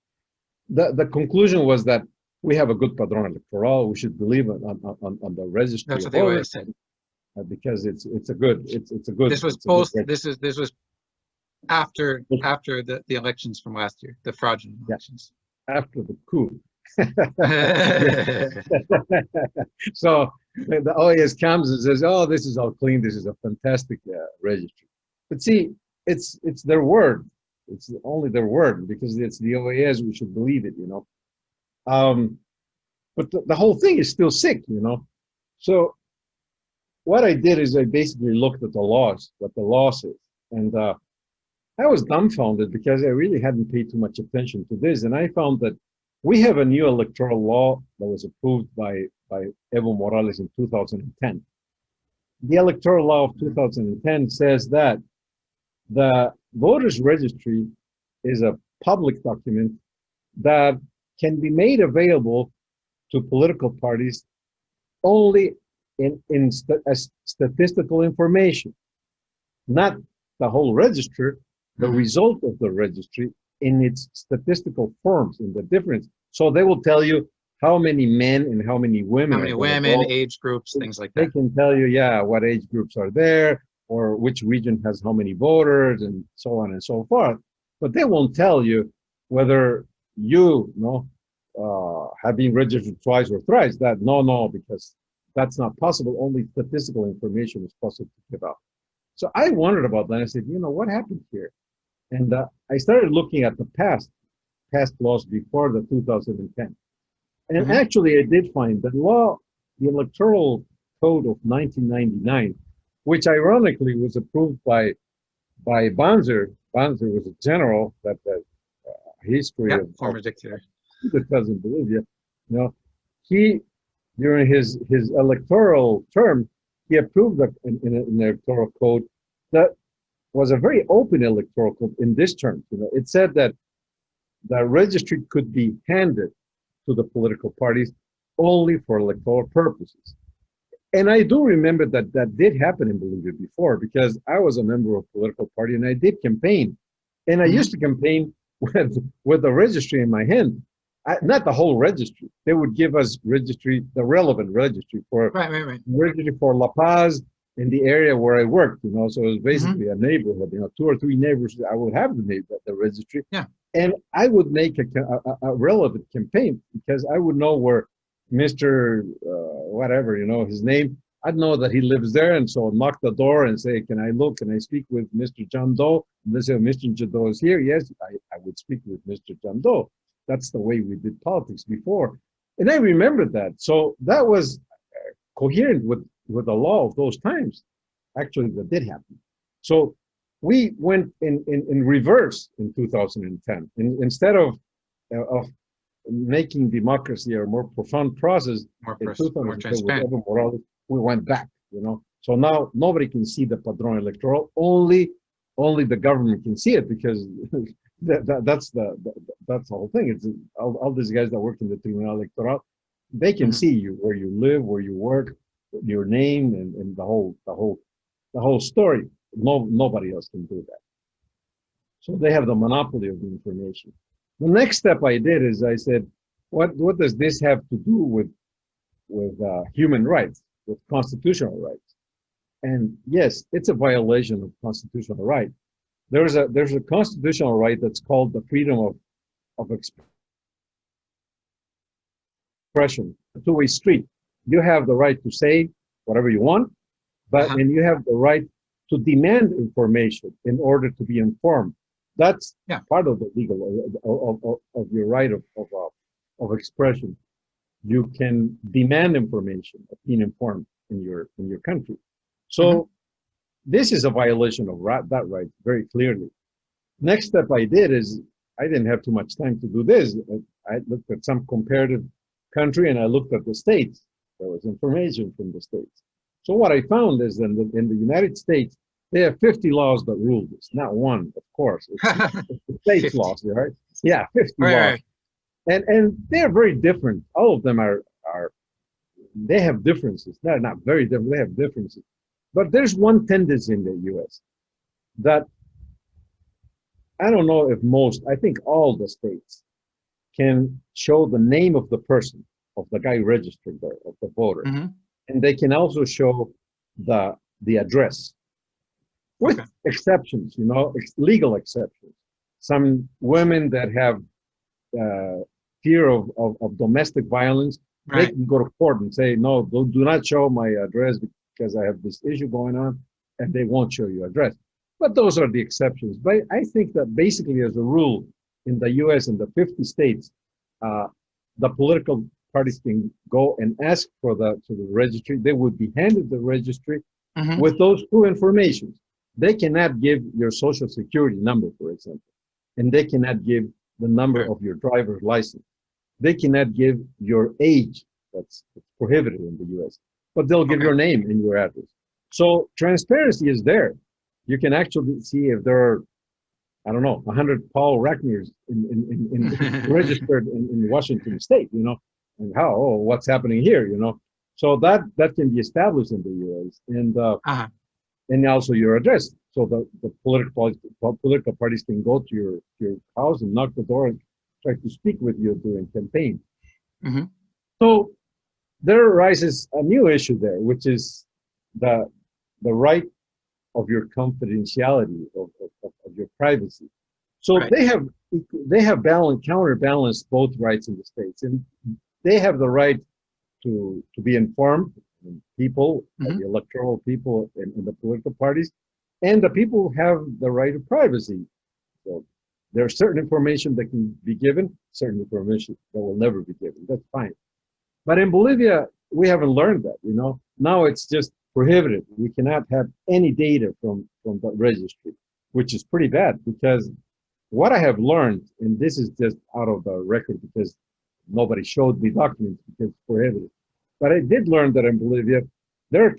Speaker 2: The conclusion was that we have a good Padrón Electoral. We should believe on the registry.
Speaker 1: That's what they always said.
Speaker 2: Because it's a good.
Speaker 1: This was post. This was after the elections from last year, the fraudulent elections.
Speaker 2: After the coup. So the OAS comes and says, "Oh, this is all clean. This is a fantastic registry." But see, it's their word. It's only their word because it's the OAS. We should believe it, you know. But the whole thing is still sick, you know. So what I did is I basically looked at the laws, what the law says, and I was dumbfounded because I really hadn't paid too much attention to this, and I found that we have a new electoral law that was approved by Evo Morales in 2010. The electoral law of 2010 says that the voters registry is a public document that can be made available to political parties only as statistical information, not the whole register, the result of the registry in its statistical forms, in the difference. So they will tell you how many men and how many women.
Speaker 1: How many women, age groups, things like that.
Speaker 2: They can tell you, yeah, what age groups are there, or which region has how many voters, and so on and so forth. But they won't tell you whether you have been registered twice or thrice. No, because that's not possible. Only statistical information is possible to give out. So I wondered about that. I said, you know, what happened here? And I started looking at the past laws before the 2010. And actually, I did find that the Electoral Code of 1999, which ironically was approved by Banzer. Banzer was a general that history of
Speaker 1: former dictator.
Speaker 2: The president of Bolivia. You know, he during his electoral term, he approved an electoral code that was a very open electoral code in this term. You know, it said that the registry could be handed to the political parties only for electoral purposes. And I do remember that did happen in Bolivia before, because I was a member of a political party and I did campaign. And I used to campaign with the registry in my hand. Not the whole registry. They would give us registry, the relevant registry for registry for La Paz in the area where I worked, you know. So it was basically a neighborhood, you know, 2 or 3 neighbors. I would have the registry. Yeah. And I would make a relevant campaign, because I would know where Mr. Whatever, you know, his name, I'd know that he lives there. And so I'd knock the door and say, can I speak with Mr. John Doe? And they say, Mr. John Doe is here. Yes, I would speak with Mr. Jando. That's the way we did politics before. And I remembered that. So that was coherent with the law of those times. Actually, that did happen. So we went in reverse in 2010. Instead of making democracy a more profound process,
Speaker 1: more
Speaker 2: with
Speaker 1: transparent.
Speaker 2: Evo Morales, we went back, you know. So now nobody can see the Padrón Electoral. Only the government can see it, because that's the whole thing. It's all these guys that work in the Tribunal Electoral, they can see you, where you live, where you work, your name, and the whole story. Nobody else can do that. So they have the monopoly of the information. The next step I did is I said, what does this have to do with human rights, with constitutional rights? And yes, it's a violation of constitutional right. There's a constitutional right that's called the freedom of expression, a two-way street. You have the right to say whatever you want, and you have the right to demand information in order to be informed. That's part of the legal of your right of expression. You can demand information of being informed in your country. So this is a violation of that right, very clearly. Next step I did is, I didn't have too much time to do this. I looked at some comparative country, and I looked at the states. There was information from the states. So what I found is that in the United States, they have 50 laws that rule this. Not one, of course. It's the state's laws, right? Yeah, 50 laws. And they're very different. All of them they have differences. They're not very different, they have differences. But there's one tendency in the US that, I don't know if most, I think all the states can show the name of the person, of the guy registered there, of the voter. And they can also show the address, with exceptions, you know, legal exceptions. Some women that have fear of domestic violence, they can go to court and say, no, do not show my address because I have this issue going on, and they won't show you address. But those are the exceptions. But I think that basically, as a rule, in the US and the 50 states, the political parties can go and ask to the registry. They would be handed the registry with those two informations. They cannot give your social security number, for example, and they cannot give the number of your driver's license. They cannot give your age. That's prohibited in the US, but they'll give your name and your address. So transparency is there. You can actually see if there are, I don't know, 100 Paul Reckners registered in Washington State, you know, and what's happening here, you know. So that can be established in the US, and also your address. So the political parties can go to your house and knock the door and try to speak with you during campaign. So there arises a new issue there, which is the right of your confidentiality, of your privacy. So they have counterbalanced both rights in the states, and they have the right to be informed, people, the electoral people and the political parties, and the people have the right of privacy. So there's certain information that can be given, certain information that will never be given. That's fine. But in Bolivia, we haven't learned that, you know. Now it's just prohibited. We cannot have any data from the registry, which is pretty bad, because what I have learned, and this is just out of the record because nobody showed me documents because it's prohibited, but I did learn that in Bolivia, there are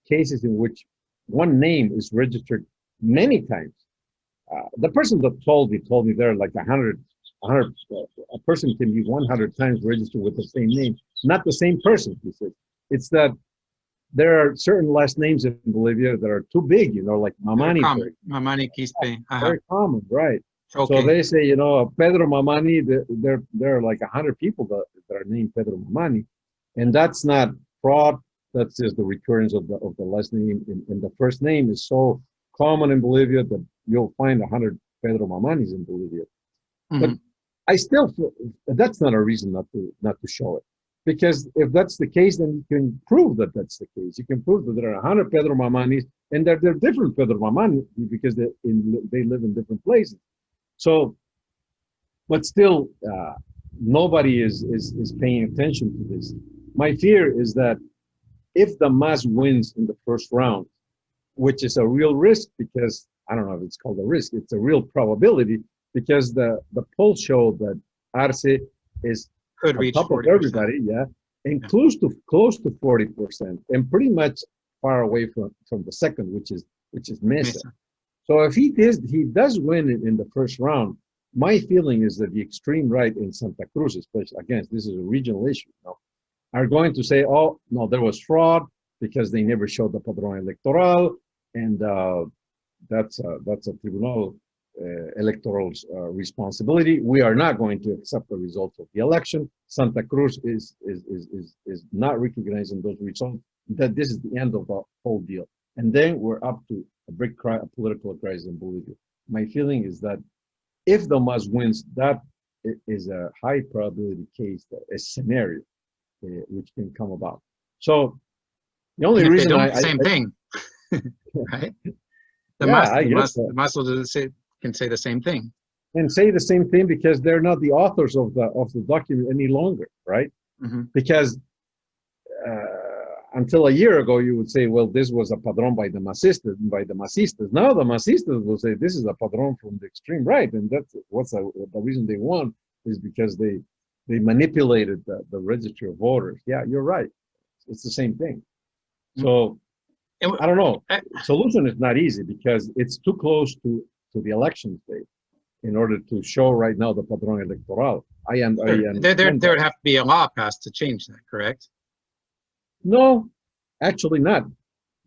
Speaker 2: cases in which one name is registered many times. The person that told me there are like 100, a person can be 100 times registered with the same name, not the same person, he said. It's that there are certain last names in Bolivia that are too big, you know, like Mamani.
Speaker 1: Mamani, Quispe.
Speaker 2: Very common, right? So they say, you know, Pedro Mamani, there are like 100 people that are named Pedro Mamani. And that's not fraud. That's just the recurrence of the last name. And the first name is so common in Bolivia that you'll find 100 Pedro Mamanis in Bolivia. But I still feel that's not a reason not to show it. Because if that's the case, then you can prove that that's the case. You can prove that there are 100 Pedro Mamanis, and they're different Pedro Mamanis because they live in different places. So but still, nobody is paying attention to this. My fear is that if the MAS wins in the first round, which is a real risk, because I don't know if it's called a risk, it's a real probability, because the polls show that Arce is
Speaker 1: Could
Speaker 2: on
Speaker 1: reach
Speaker 2: top of
Speaker 1: 40%.
Speaker 2: everybody, and close to 40%, and pretty much far away from the second, which is Mesa. So if he does win it in the first round, my feeling is that the extreme right in Santa Cruz, especially, again, this is a regional issue, are going to say, oh, no, there was fraud because they never showed the Padrón Electoral, and that's a Tribunal Electoral's responsibility. We are not going to accept the results of the election. Santa Cruz is not recognizing those results, that this is the end of the whole deal. And then we're up to a political crisis in Bolivia. My feeling is that if the MAS wins, that is a high probability case, a scenario which can come about. So the only reason
Speaker 1: same thing, right? The MAS can say the same thing.
Speaker 2: And say the same thing because they're not the authors of the document any longer, right?
Speaker 1: Mm-hmm.
Speaker 2: Because until a year ago, you would say, well, this was a padrón by the Masistas. Now the Masistas will say this is a padrón from the extreme right, and that's the reason they won is because they manipulated the registry of voters. Yeah, you're right. It's the same thing. So I don't know. Solution is not easy because it's too close to the election date in order to show right now the padrón electoral.
Speaker 1: There would have to be a law passed to change that, correct?
Speaker 2: No, actually not.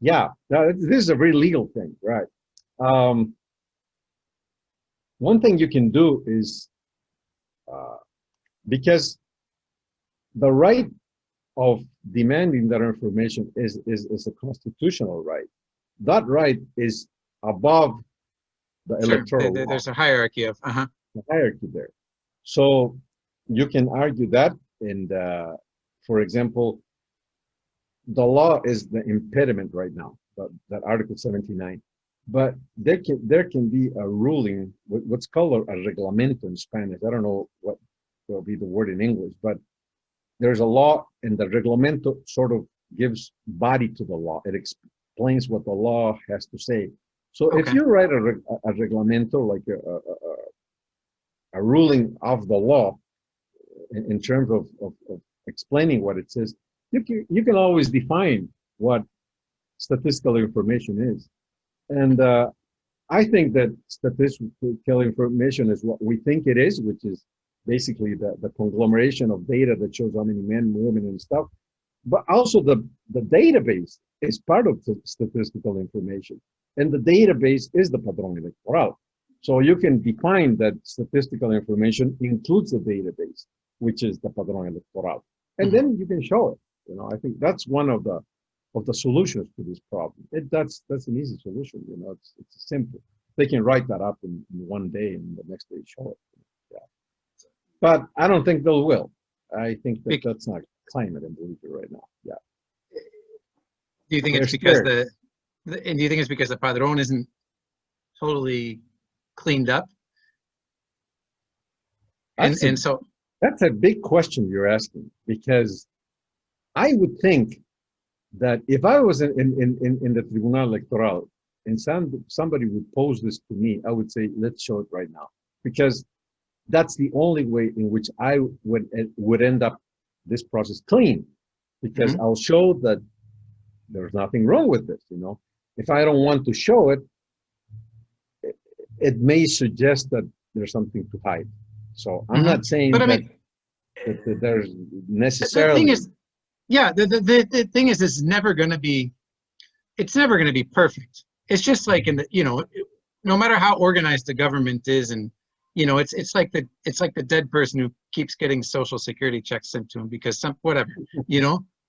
Speaker 2: Yeah, this is a very legal thing, right? One thing you can do is, because the right of demanding that information is a constitutional right. That right is above the electoral law.
Speaker 1: There's a hierarchy of,
Speaker 2: The hierarchy there. So you can argue that, and for example, the law is the impediment right now, that Article 79. But there can be a ruling, what's called a reglamento in Spanish. I don't know what will be the word in English, but there's a law, and the reglamento sort of gives body to the law. It explains what the law has to say. So if you write a reglamento, like a ruling of the law, in terms of explaining what it says, you can always define what statistical information is. And I think that statistical information is what we think it is, which is basically the conglomeration of data that shows how many men, women, and stuff. But also the database is part of the statistical information. And the database is the Padrón Electoral. So you can define that statistical information includes the database, which is the Padrón Electoral. And then you can show it. I think that's one of the solutions to this problem. That's an easy solution. It's simple. They can write that up in one day, and the next day show it. Yeah. But I don't think they will. I think that's not climate in Bolivia right now. Yeah.
Speaker 1: Do you think it's because do you think it's because the Padrón isn't totally cleaned up? And so
Speaker 2: that's a big question you're asking, because I would think that if I was in the Tribunal Electoral and somebody would pose this to me, I would say, let's show it right now, because that's the only way in which I would end up this process clean, because I'll show that there's nothing wrong with this. If I don't want to show it, it may suggest that there's something to hide. So I'm not saying that there's necessarily.
Speaker 1: The thing is, the thing is, it's never going to be perfect. It's just like no matter how organized the government is, and it's like the dead person who keeps getting social security checks sent to him because whatever.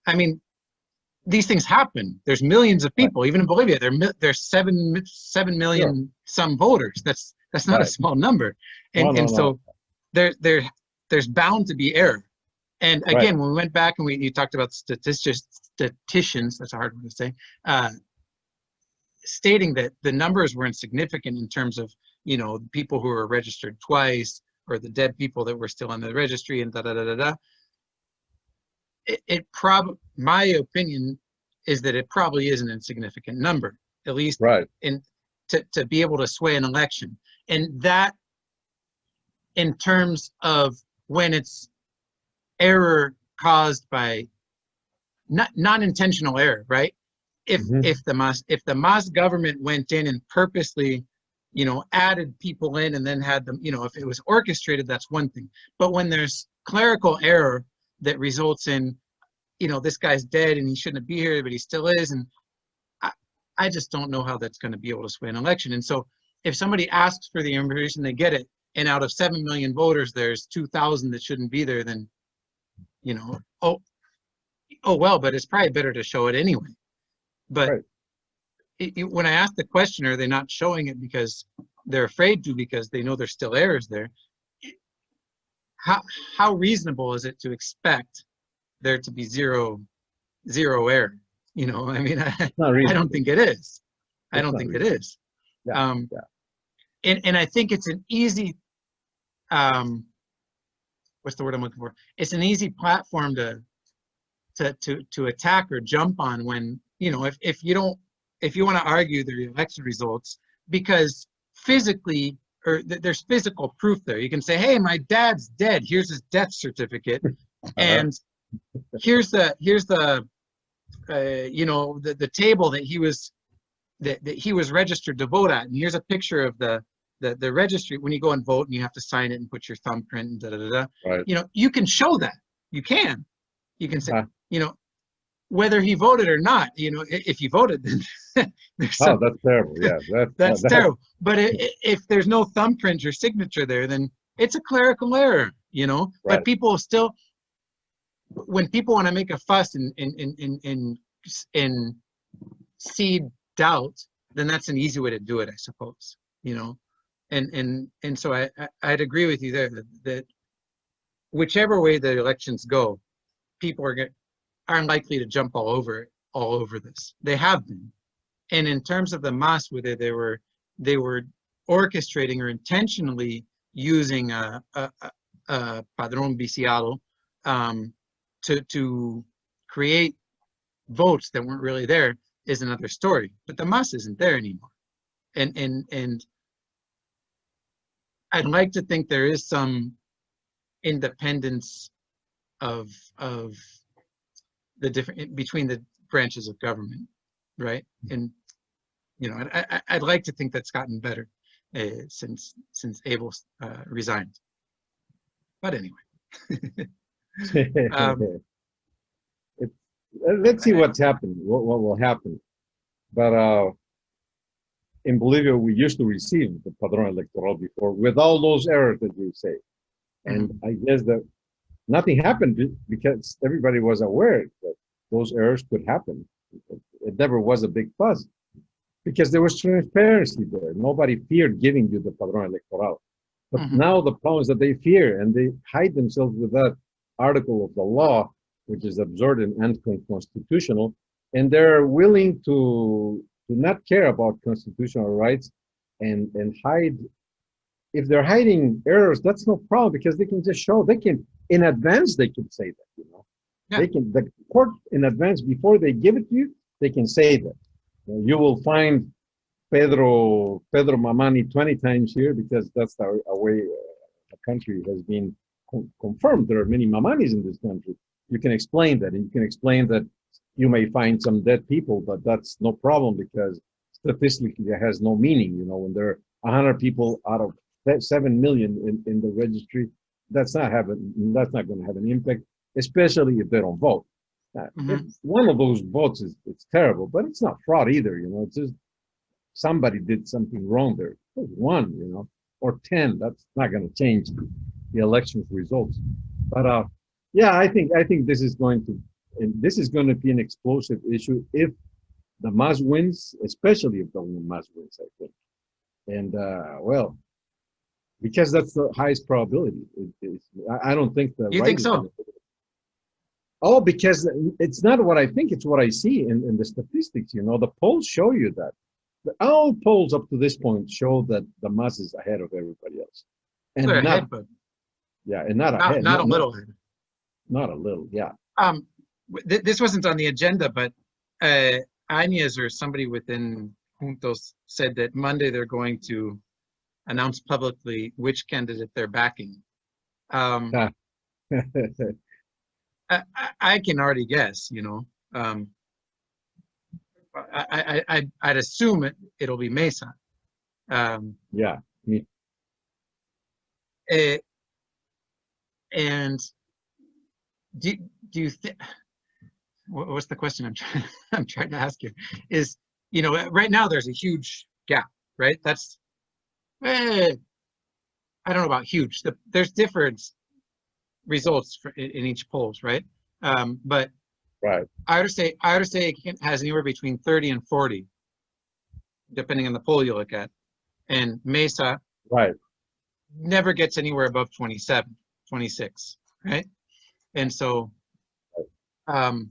Speaker 1: I mean, these things happen. There's millions of people, even in Bolivia. There's 7 million some voters. That's not a small number, so there's bound to be error. And again, when we went back and you talked about statisticians, that's a hard one to say, stating that the numbers were insignificant in terms of people who were registered twice, or the dead people that were still in the registry and my opinion is that it probably is an insignificant number, at least to be able to sway an election. And that, in terms of when it's error caused by non-intentional error, right? If the MAS government went in and purposely, added people in and then had them, if it was orchestrated, that's one thing. But when there's clerical error that results in, this guy's dead and he shouldn't be here, but he still is, and I just don't know how that's going to be able to sway an election. And so if somebody asks for the information, they get it, and out of 7 million voters, there's 2,000 that shouldn't be there, then, oh well, but it's probably better to show it anyway. But when I ask the question, are they not showing it because they're afraid to, because they know there's still errors there? How reasonable is it to expect there to be zero error? I mean, I don't think it is. I don't think it is.
Speaker 2: Yeah.
Speaker 1: And I think it's an easy, what's the word I'm looking for? It's an easy platform to attack or jump on when, if you want to argue the election results, because physically, or there's physical proof there. You can say, hey, my dad's dead. Here's his death certificate. And here's the the table that he was registered to vote at. And here's a picture of the registry when you go and vote and you have to sign it and put your thumbprint and
Speaker 2: Right.
Speaker 1: You can show that. You can say, whether he voted or not, if he voted, then there's
Speaker 2: that's terrible. Yeah,
Speaker 1: that's terrible. But if there's no thumbprint or signature there, then it's a clerical error,
Speaker 2: Right.
Speaker 1: But people still, when people want to make a fuss and seed doubt, then that's an easy way to do it, I suppose, And so I'd agree with you there that whichever way the elections go, people are likely to jump all over this. They have been. And in terms of the MAS, whether they were orchestrating or intentionally using a padrón viciado to create votes that weren't really there is another story. But the MAS isn't there anymore. And I'd like to think there is some independence of the different between the branches of government, right? And I'd like to think that's gotten better since Evo resigned. But anyway,
Speaker 2: let's see what's happened. What will happen? But in Bolivia, we used to receive the padrón electoral before with all those errors that you say, and I guess that nothing happened because everybody was aware that those errors could happen. It never was a big fuss because there was transparency there. Nobody feared giving you the padrón electoral. But now the problem is that they fear and they hide themselves with that article of the law, which is absurd and unconstitutional, and they're willing to not care about constitutional rights and hide. If they're hiding errors, that's no problem because they can just show, they can, in advance, they can say that,
Speaker 1: Yeah.
Speaker 2: They can, the court in advance, before they give it to you, they can say that. You will find Pedro Mamani 20 times here because that's the way the country has been confirmed. There are many Mamanis in this country. You can explain that, and you can explain that you may find some dead people, but that's no problem because statistically it has no meaning. When there are 100 people out of 7 million in the registry, that's not going to have an impact, especially if they don't vote. If one of those votes it's terrible, but it's not fraud either. It's just somebody did something wrong there. One, or 10. That's not going to change the election's results. But yeah, I think this is going to be an explosive issue if the MAS wins, especially if the MAS wins, I think. And well, because that's the highest probability. I don't think the
Speaker 1: You
Speaker 2: right
Speaker 1: think so?
Speaker 2: Oh, because it's not what I think, it's what I see in the statistics. The polls show you that. All polls up to this point show that the MAS is ahead of everybody else. And
Speaker 1: They're
Speaker 2: not,
Speaker 1: ahead, but
Speaker 2: Yeah, and not
Speaker 1: not,
Speaker 2: ahead.
Speaker 1: not a little.
Speaker 2: Not a little. Yeah.
Speaker 1: This wasn't on the agenda, but Agnes or somebody within Juntos said that Monday they're going to announce publicly which candidate they're backing. I can already guess, you know. I'd assume it'll be Mesa.
Speaker 2: Yeah.
Speaker 1: And do you think, what's the question I'm trying to ask you is, you know, right now there's a huge gap, right? That's, I don't know about huge. There's different results in each polls, right? But
Speaker 2: right.
Speaker 1: I would say it has anywhere between 30 and 40, depending on the poll you look at. And Mesa
Speaker 2: right.
Speaker 1: never gets anywhere above 27, 26, right? And so I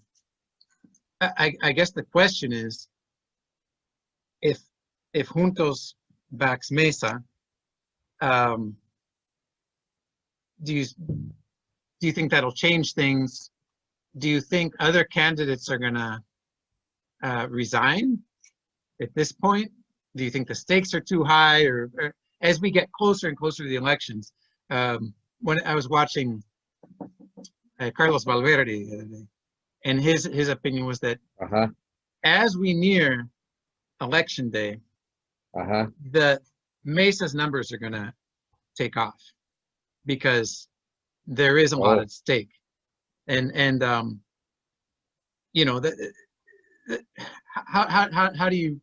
Speaker 1: guess the question is, if Juntos backs Mesa, do you think that'll change things? Do you think other candidates are gonna resign at this point? Do you think the stakes are too high, or as we get closer and closer to the elections? When I was watching Carlos Valverde, and his opinion was that as we near election day, the Mesa's numbers are gonna take off because there is a lot at stake, and you know, how do you?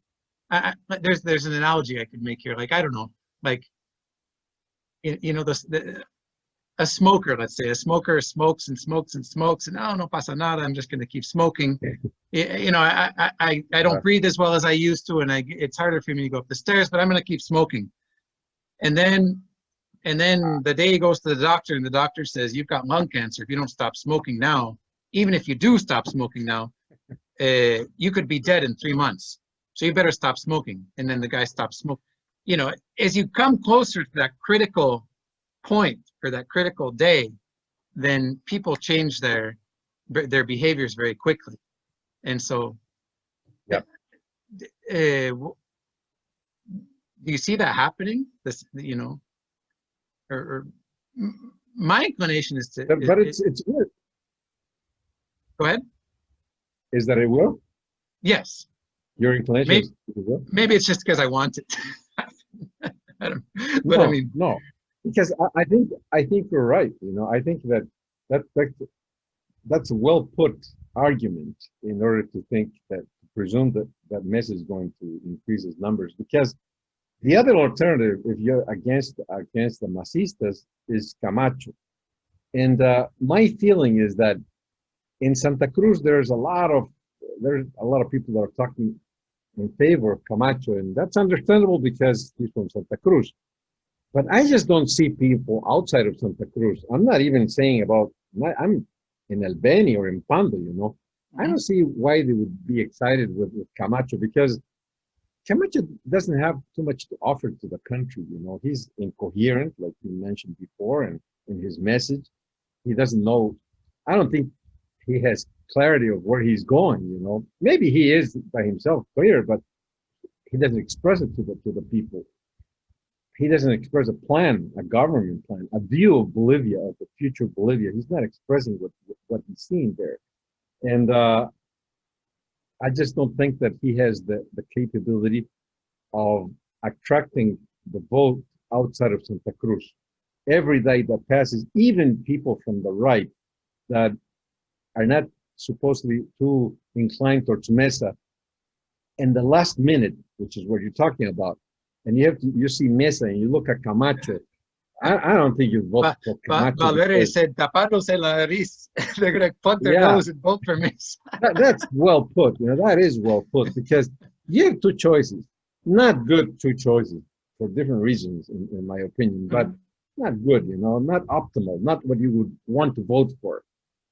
Speaker 1: There's an analogy I could make here. Like, I don't know, like, you know, a smoker, let's say, a smoker smokes and smokes and smokes, and oh, no pasa nada, I'm just going to keep smoking. You know, I don't breathe as well as I used to, and it's harder for me to go up the stairs, but I'm going to keep smoking. And then the day he goes to the doctor, and the doctor says, you've got lung cancer if you don't stop smoking now. Even if you do stop smoking now, you could be dead in 3 months. So you better stop smoking. And then the guy stops smoking. You know, as you come closer to that critical point or that critical day, then people change their behaviors very quickly. And so, do you see that happening? This, you know, or my inclination is to.
Speaker 2: But it's weird.
Speaker 1: Go ahead.
Speaker 2: Is that it will?
Speaker 1: Yes.
Speaker 2: Your inclination?
Speaker 1: Maybe it's just because I want it. I don't. But
Speaker 2: no,
Speaker 1: I mean,
Speaker 2: no, because I think you're right. You know, I think that's a well put argument in order to think that, to presume that Mesa is going to increase his numbers, because the other alternative, if you're against the Masistas, is Camacho. And my feeling is that in Santa Cruz, there's a lot of people that are talking in favor of Camacho, and that's understandable because he's from Santa Cruz. But I just don't see people outside of Santa Cruz. I'm not even saying I'm in El Beni or in Pando, you know. I don't see why they would be excited with Camacho, because Camacho doesn't have too much to offer to the country, you know. He's incoherent, like you mentioned before, and in his message, he doesn't know. I don't think he has clarity of where he's going, you know. Maybe he is by himself clear, but he doesn't express it to the people. He doesn't express a plan, a government plan, a view of Bolivia, of the future Bolivia. He's not expressing what he's seeing there. And I just don't think that he has the capability of attracting the vote outside of Santa Cruz. Every day that passes, even people from the right that are not supposedly too inclined towards Mesa, in the last minute, which is what you're talking about, and you see Mesa and you look at Camacho, I don't think you vote for Camacho.
Speaker 1: Valverde said, taparnos en la nariz. They're going to plug their nose and vote for Mesa.
Speaker 2: That's well put. You know, that is well put, because you have two choices, not good two choices for different reasons, in my opinion, but not good, you know, not optimal, not what you would want to vote for.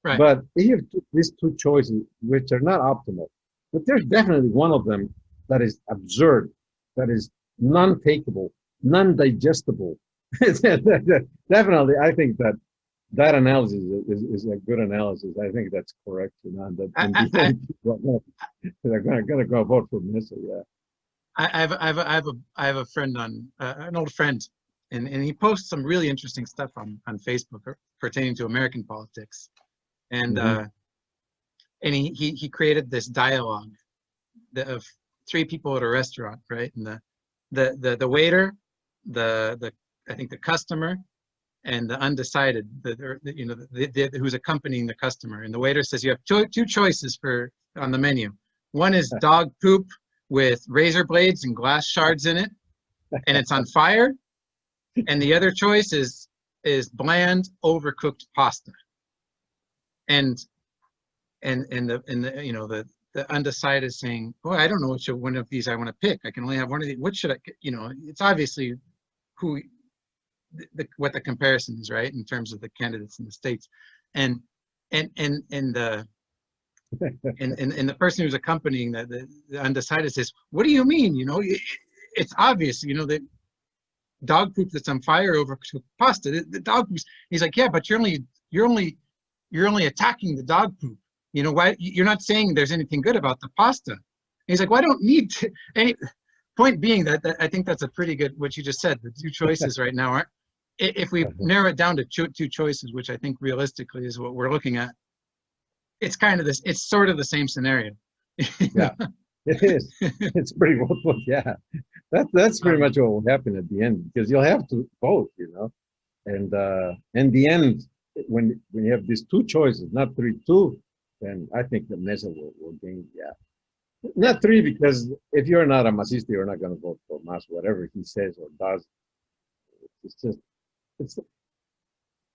Speaker 2: Right. But you have these two choices, which are not optimal. But there's definitely one of them that is absurd, that is non-takeable, non-digestible. Definitely, I think that that analysis is a good analysis. I think that's correct. You know, that they're gonna go vote for Mesa. Yeah.
Speaker 1: I have a friend on an old friend, and he posts some really interesting stuff on Facebook pertaining to American politics, and he created this dialogue of three people at a restaurant, right? And the waiter, I think the customer, and the undecided, who's accompanying the customer. And the waiter says, you have two choices on the menu. One is dog poop with razor blades and glass shards in it, and it's on fire. And the other choice is bland, overcooked pasta. And the undecided is saying, boy, I don't know which one of these I want to pick. I can only have one of these. What should I? It's obviously what the comparison is, right, in terms of the candidates in the states, and the person who's accompanying the undecided says, what do you mean? It's obvious, that dog poop that's on fire over pasta. The dog poop. He's like, yeah, but you're only attacking the dog poop. Why you're not saying there's anything good about the pasta? And he's like, well, I don't need to. Point being that I think that's a pretty good, what you just said. The two choices right now are, if we narrow it down to two choices, which I think realistically is what we're looking at, it's kind of this. It's sort of the same scenario.
Speaker 2: Yeah, it is. It's pretty well put. Yeah, that's pretty much what will happen at the end, because you'll have to vote, and in the end, when you have these two choices, not 3-2, then I think the Mesa will gain. Yeah. Not 3, because if you're not a Masista, you're not going to vote for Mas, whatever he says or does. It's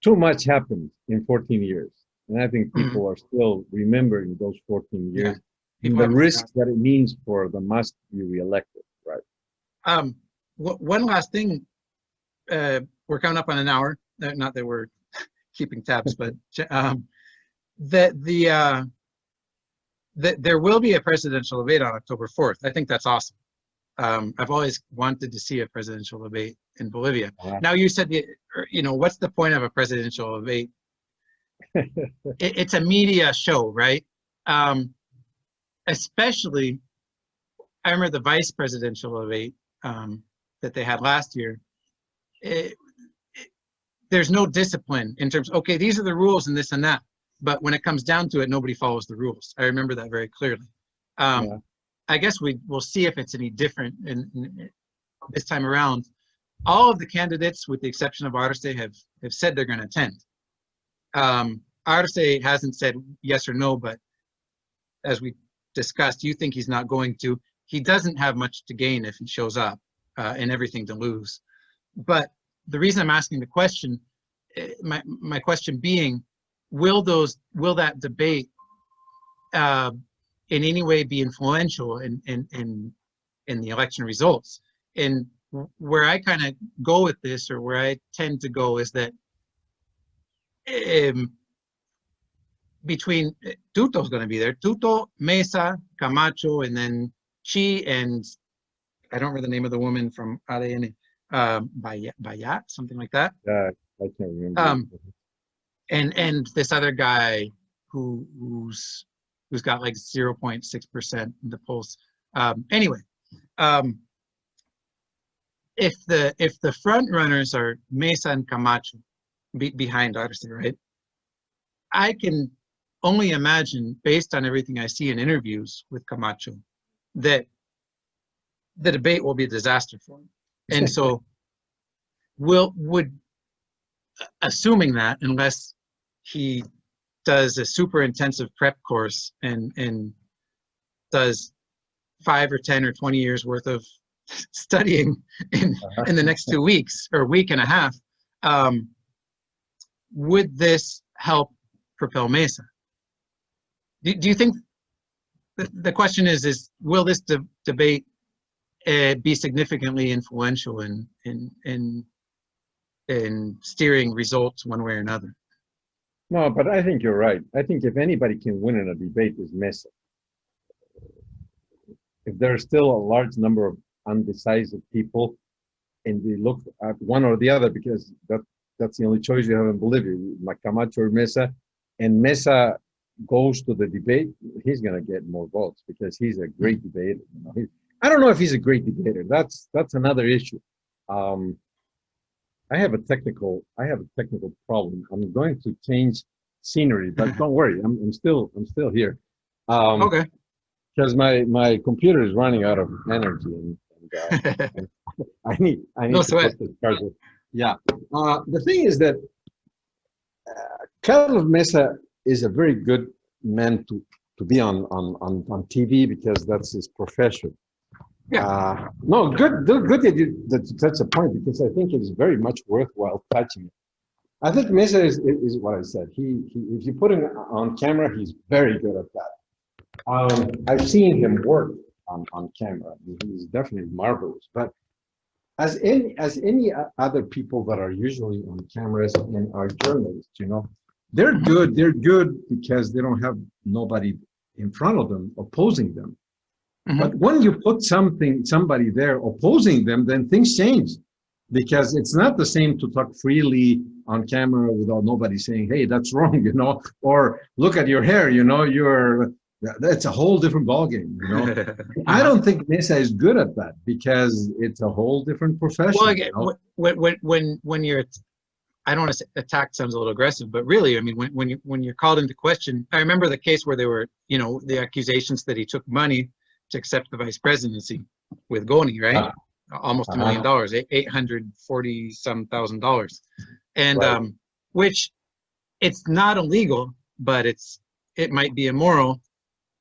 Speaker 2: too much happened in 14 years. And I think people are still remembering those 14 years and the risks that it means for the Mas to be reelected, right?
Speaker 1: One last thing, we're coming up on an hour, not that we're keeping tabs, but there will be a presidential debate on October 4th. I think that's awesome. I've always wanted to see a presidential debate in Bolivia. Now you said, what's the point of a presidential debate? It's a media show, right? Especially, I remember the vice presidential debate that they had last year. There's no discipline in terms, okay, these are the rules and this and that. But when it comes down to it, nobody follows the rules. I remember that very clearly. I guess we'll see if it's any different in this time around. All of the candidates, with the exception of Arce, have said they're going to attend. Arce hasn't said yes or no, but as we discussed, you think he's not going to. He doesn't have much to gain if he shows up, and everything to lose. But the reason I'm asking the question, my question being, will that debate in any way be influential in the election results? And where I kind of go with this, or where I tend to go, is that between Tuto's going to be there, Tuto, Mesa, Camacho, and then Chi, and I don't remember the name of the woman from ADN, Bayat, something like that.
Speaker 2: I can't remember.
Speaker 1: And this other guy who's got like 0.6% in the polls. Anyway, if the front runners are Mesa and Camacho behind Arce, right? I can only imagine, based on everything I see in interviews with Camacho, that the debate will be a disaster for him. And so assuming that, unless he does a super intensive prep course and does 5 or 10 or 20 years worth of studying in the next 2 weeks or a week and a half, would this help propel Mesa? Do you think the question is will this debate be significantly influential in steering results one way or another?
Speaker 2: No, but I think you're right. I think if anybody can win in a debate, is Mesa. If there's still a large number of undecided people and they look at one or the other, because the that's the only choice you have in Bolivia, Camacho or Mesa, and Mesa goes to the debate, he's going to get more votes because he's a great debater. You know? I don't know if he's a great debater. That's another issue. I have a technical problem. I'm going to change scenery, but don't worry, I'm still here.
Speaker 1: Okay.
Speaker 2: Because my computer is running out of energy, and I need
Speaker 1: No
Speaker 2: to
Speaker 1: sweat.
Speaker 2: put the charger. Yeah. The thing is that Carlos Mesa is a very good man to be on TV because that's his profession.
Speaker 1: Yeah.
Speaker 2: No, good that you touch a point because I think it is very much worthwhile touching it. I think Mesa is what I said. He if you put him on camera, he's very good at that. I've seen him work on camera. He's definitely marvelous. But as any other people that are usually on cameras and are journalists, you know, they're good. They're good because they don't have nobody in front of them opposing them. But when you put somebody there opposing them, then things change. Because it's not the same to talk freely on camera without nobody saying, hey, that's wrong, you know, or look at your hair, you know, that's a whole different ballgame, you know. I don't think Mesa is good at that because it's a whole different profession.
Speaker 1: Well, again, you know? when you're, I don't want to say attack sounds a little aggressive, but really, I mean, when you're called into question, I remember the case where they were, you know, the accusations that he took money to accept the vice presidency with Goni, right? Almost $1 million, $840 some thousand. And which it's not illegal, but it might be immoral.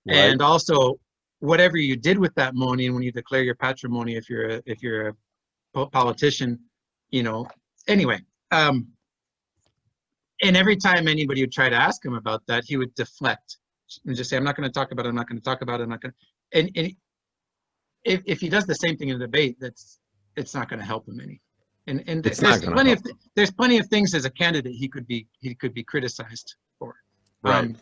Speaker 1: Right. And also whatever you did with that money, and when you declare your patrimony, if you're a politician, you know, anyway. And every time anybody would try to ask him about that, he would deflect and just say, I'm not going to talk about it, I'm not going to talk about it, I'm not going to. And if he does the same thing in a debate, it's not going to help him any. And there's plenty of things as a candidate he could be criticized for.
Speaker 2: Right.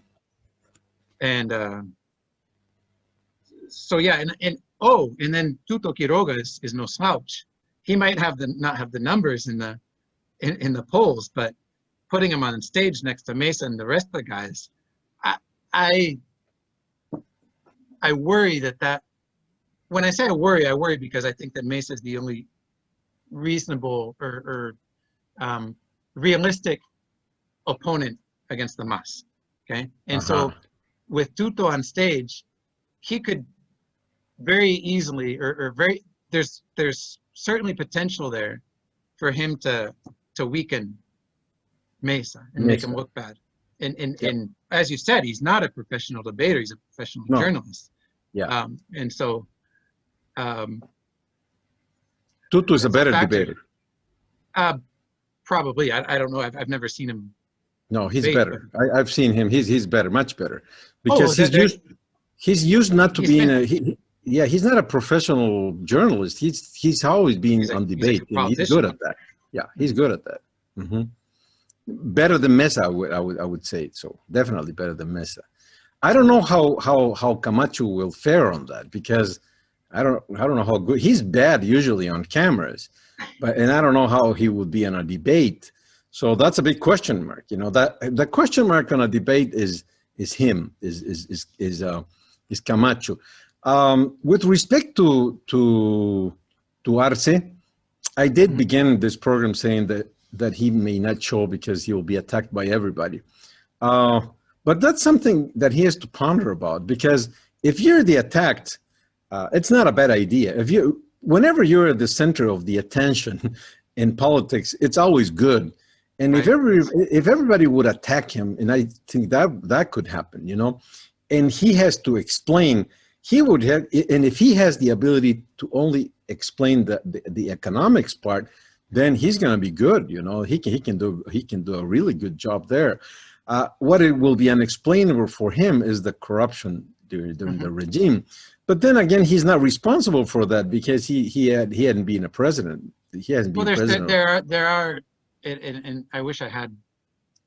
Speaker 1: So yeah, and then Tuto Quiroga is no slouch. He might not have the numbers in the polls, but putting him on stage next to Mesa and the rest of the guys, I worry that when I say I worry because I think that Mesa is the only reasonable or realistic opponent against the Mas. Okay, and so with Tuto on stage, he could very easily there's certainly potential there for him to weaken Mesa and make him look bad. And as you said, he's not a professional debater; he's a professional journalist. Yeah. And so,
Speaker 2: Tutu is a better debater.
Speaker 1: Probably. I don't know. I've never seen him.
Speaker 2: No, he's better. I've seen him. He's better, much better, because he's used not to be in a. He's not a professional journalist. He's always been on debate, and he's good at that. Yeah, he's good at that. Better than Mesa, I would say. So definitely better than Mesa. I don't know how Camacho will fare on that, because I don't know how good he's bad usually on cameras, and I don't know how he would be in a debate. So that's a big question mark. You know, that the question mark on a debate is Camacho. With respect to Arce, I did begin this program saying that he may not show because he will be attacked by everybody. But that's something that he has to ponder about, because if you're the attacked, it's not a bad idea. Whenever you're at the center of the attention in politics, it's always good. And if everybody would attack him, and I think that could happen, you know, and he has to explain, he would have, and if he has the ability to only explain the economics part, then he's going to be good. You know, he can do a really good job there. What it will be unexplainable for him is the corruption during the regime. But then again, he's not responsible for that, because he hadn't been a president. He hasn't been president.
Speaker 1: There are, and I wish I had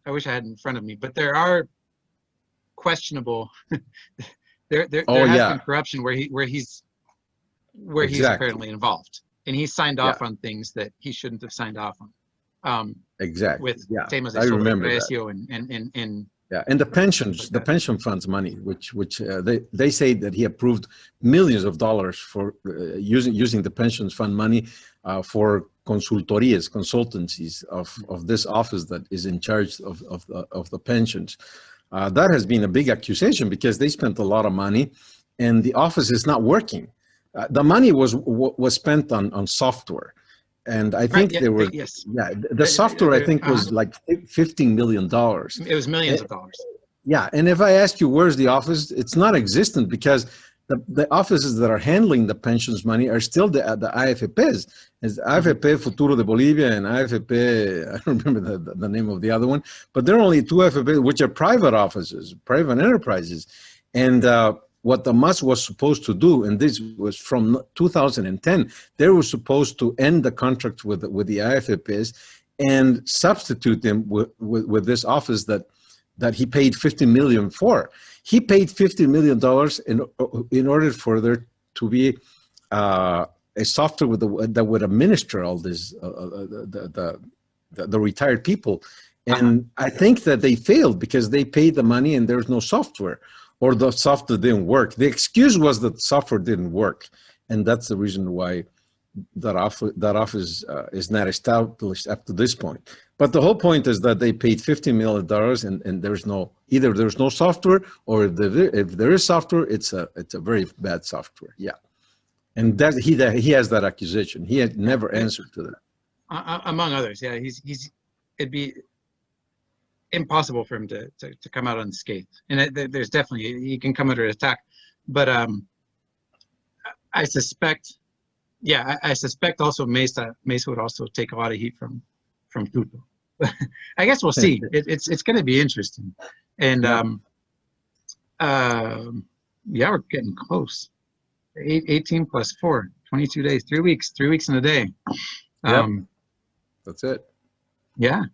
Speaker 1: in front of me, but there are questionable. there has been corruption where he's apparently involved, and he signed off on things that he shouldn't have signed off on.
Speaker 2: Exactly.
Speaker 1: with
Speaker 2: Yeah,
Speaker 1: temas de
Speaker 2: I remember that.
Speaker 1: sobreprecio and
Speaker 2: Yeah, and the pensions, the pension funds money, which they say that he approved millions of dollars for using the pensions fund money for consultancies of this office that is in charge of the pensions. That has been a big accusation because they spent a lot of money, and the office is not working. The money was spent on software. And I think there was, the software I think was like $15 million.
Speaker 1: It was millions of dollars.
Speaker 2: Yeah, and if I ask you where's the office, it's not existent because the offices that are handling the pensions money are still the AFPs. It's AFP Futuro de Bolivia and AFP, I don't remember the name of the other one, but there are only two AFPs, which are private offices, private enterprises. And what the MAS was supposed to do, and this was from 2010, they were supposed to end the contract with the AFPs and substitute them with this office that he paid $50 million for. He paid $50 million in order for there to be a software that would administer all this, the retired people. And I think that they failed because they paid the money and there's no software, or the software didn't work. The excuse was that the software didn't work. And that's the reason why that office is not established up to this point. But the whole point is that they paid $50 million and there's no software, or if there is software, it's a very bad software. Yeah. And that he has that accusation. He had never answered to that.
Speaker 1: Among others, yeah. It'd be impossible for him to come out unscathed. And there's definitely, he can come under attack. But I suspect, I suspect also Mesa would also take a lot of heat from Tuto. I guess we'll see. It's going to be interesting. And we're getting close. 18 plus 4, 22 days, 3 weeks, 3 weeks and a day.
Speaker 2: That's it.
Speaker 1: Yeah.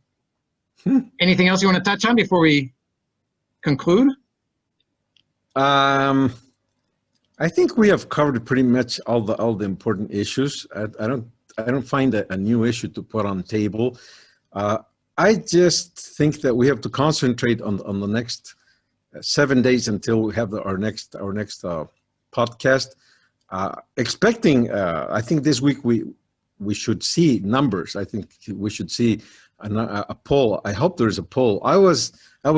Speaker 1: Anything else you want to touch on before we conclude?
Speaker 2: I think we have covered pretty much all the important issues. I don't find a new issue to put on the table. I just think that we have to concentrate on the next 7 days until we have our next podcast. Expecting, I think this week we should see numbers. I think we should see a poll. I hope there's a poll. I was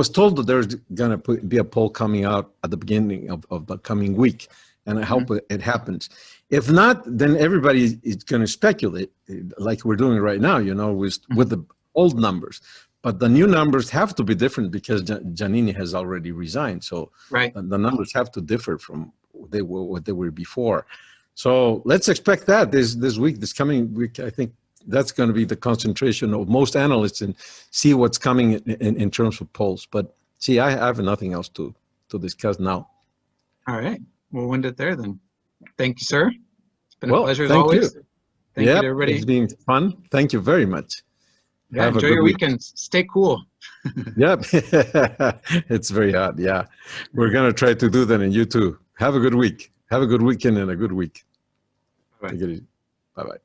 Speaker 2: told that there's going to be a poll coming out at the beginning of the coming week, and I hope it happens. If not, then everybody is going to speculate like we're doing right now, with the old numbers. But the new numbers have to be different because Giannini has already resigned. So the numbers have to differ from what they were before. So let's expect that this coming week. I think that's going to be the concentration of most analysts and see what's coming in terms of polls. But see, I have nothing else to discuss now.
Speaker 1: All right. We'll end it there then. Thank you, sir. It's been a pleasure as always. Thank you to everybody.
Speaker 2: It's been fun. Thank you very much.
Speaker 1: Yeah, enjoy your weekend. Stay cool.
Speaker 2: Yep. It's very hot. Yeah. We're going to try to do that, and you too. Have a good week. Have a good weekend and a good week.
Speaker 1: Bye-bye.
Speaker 2: Bye-bye.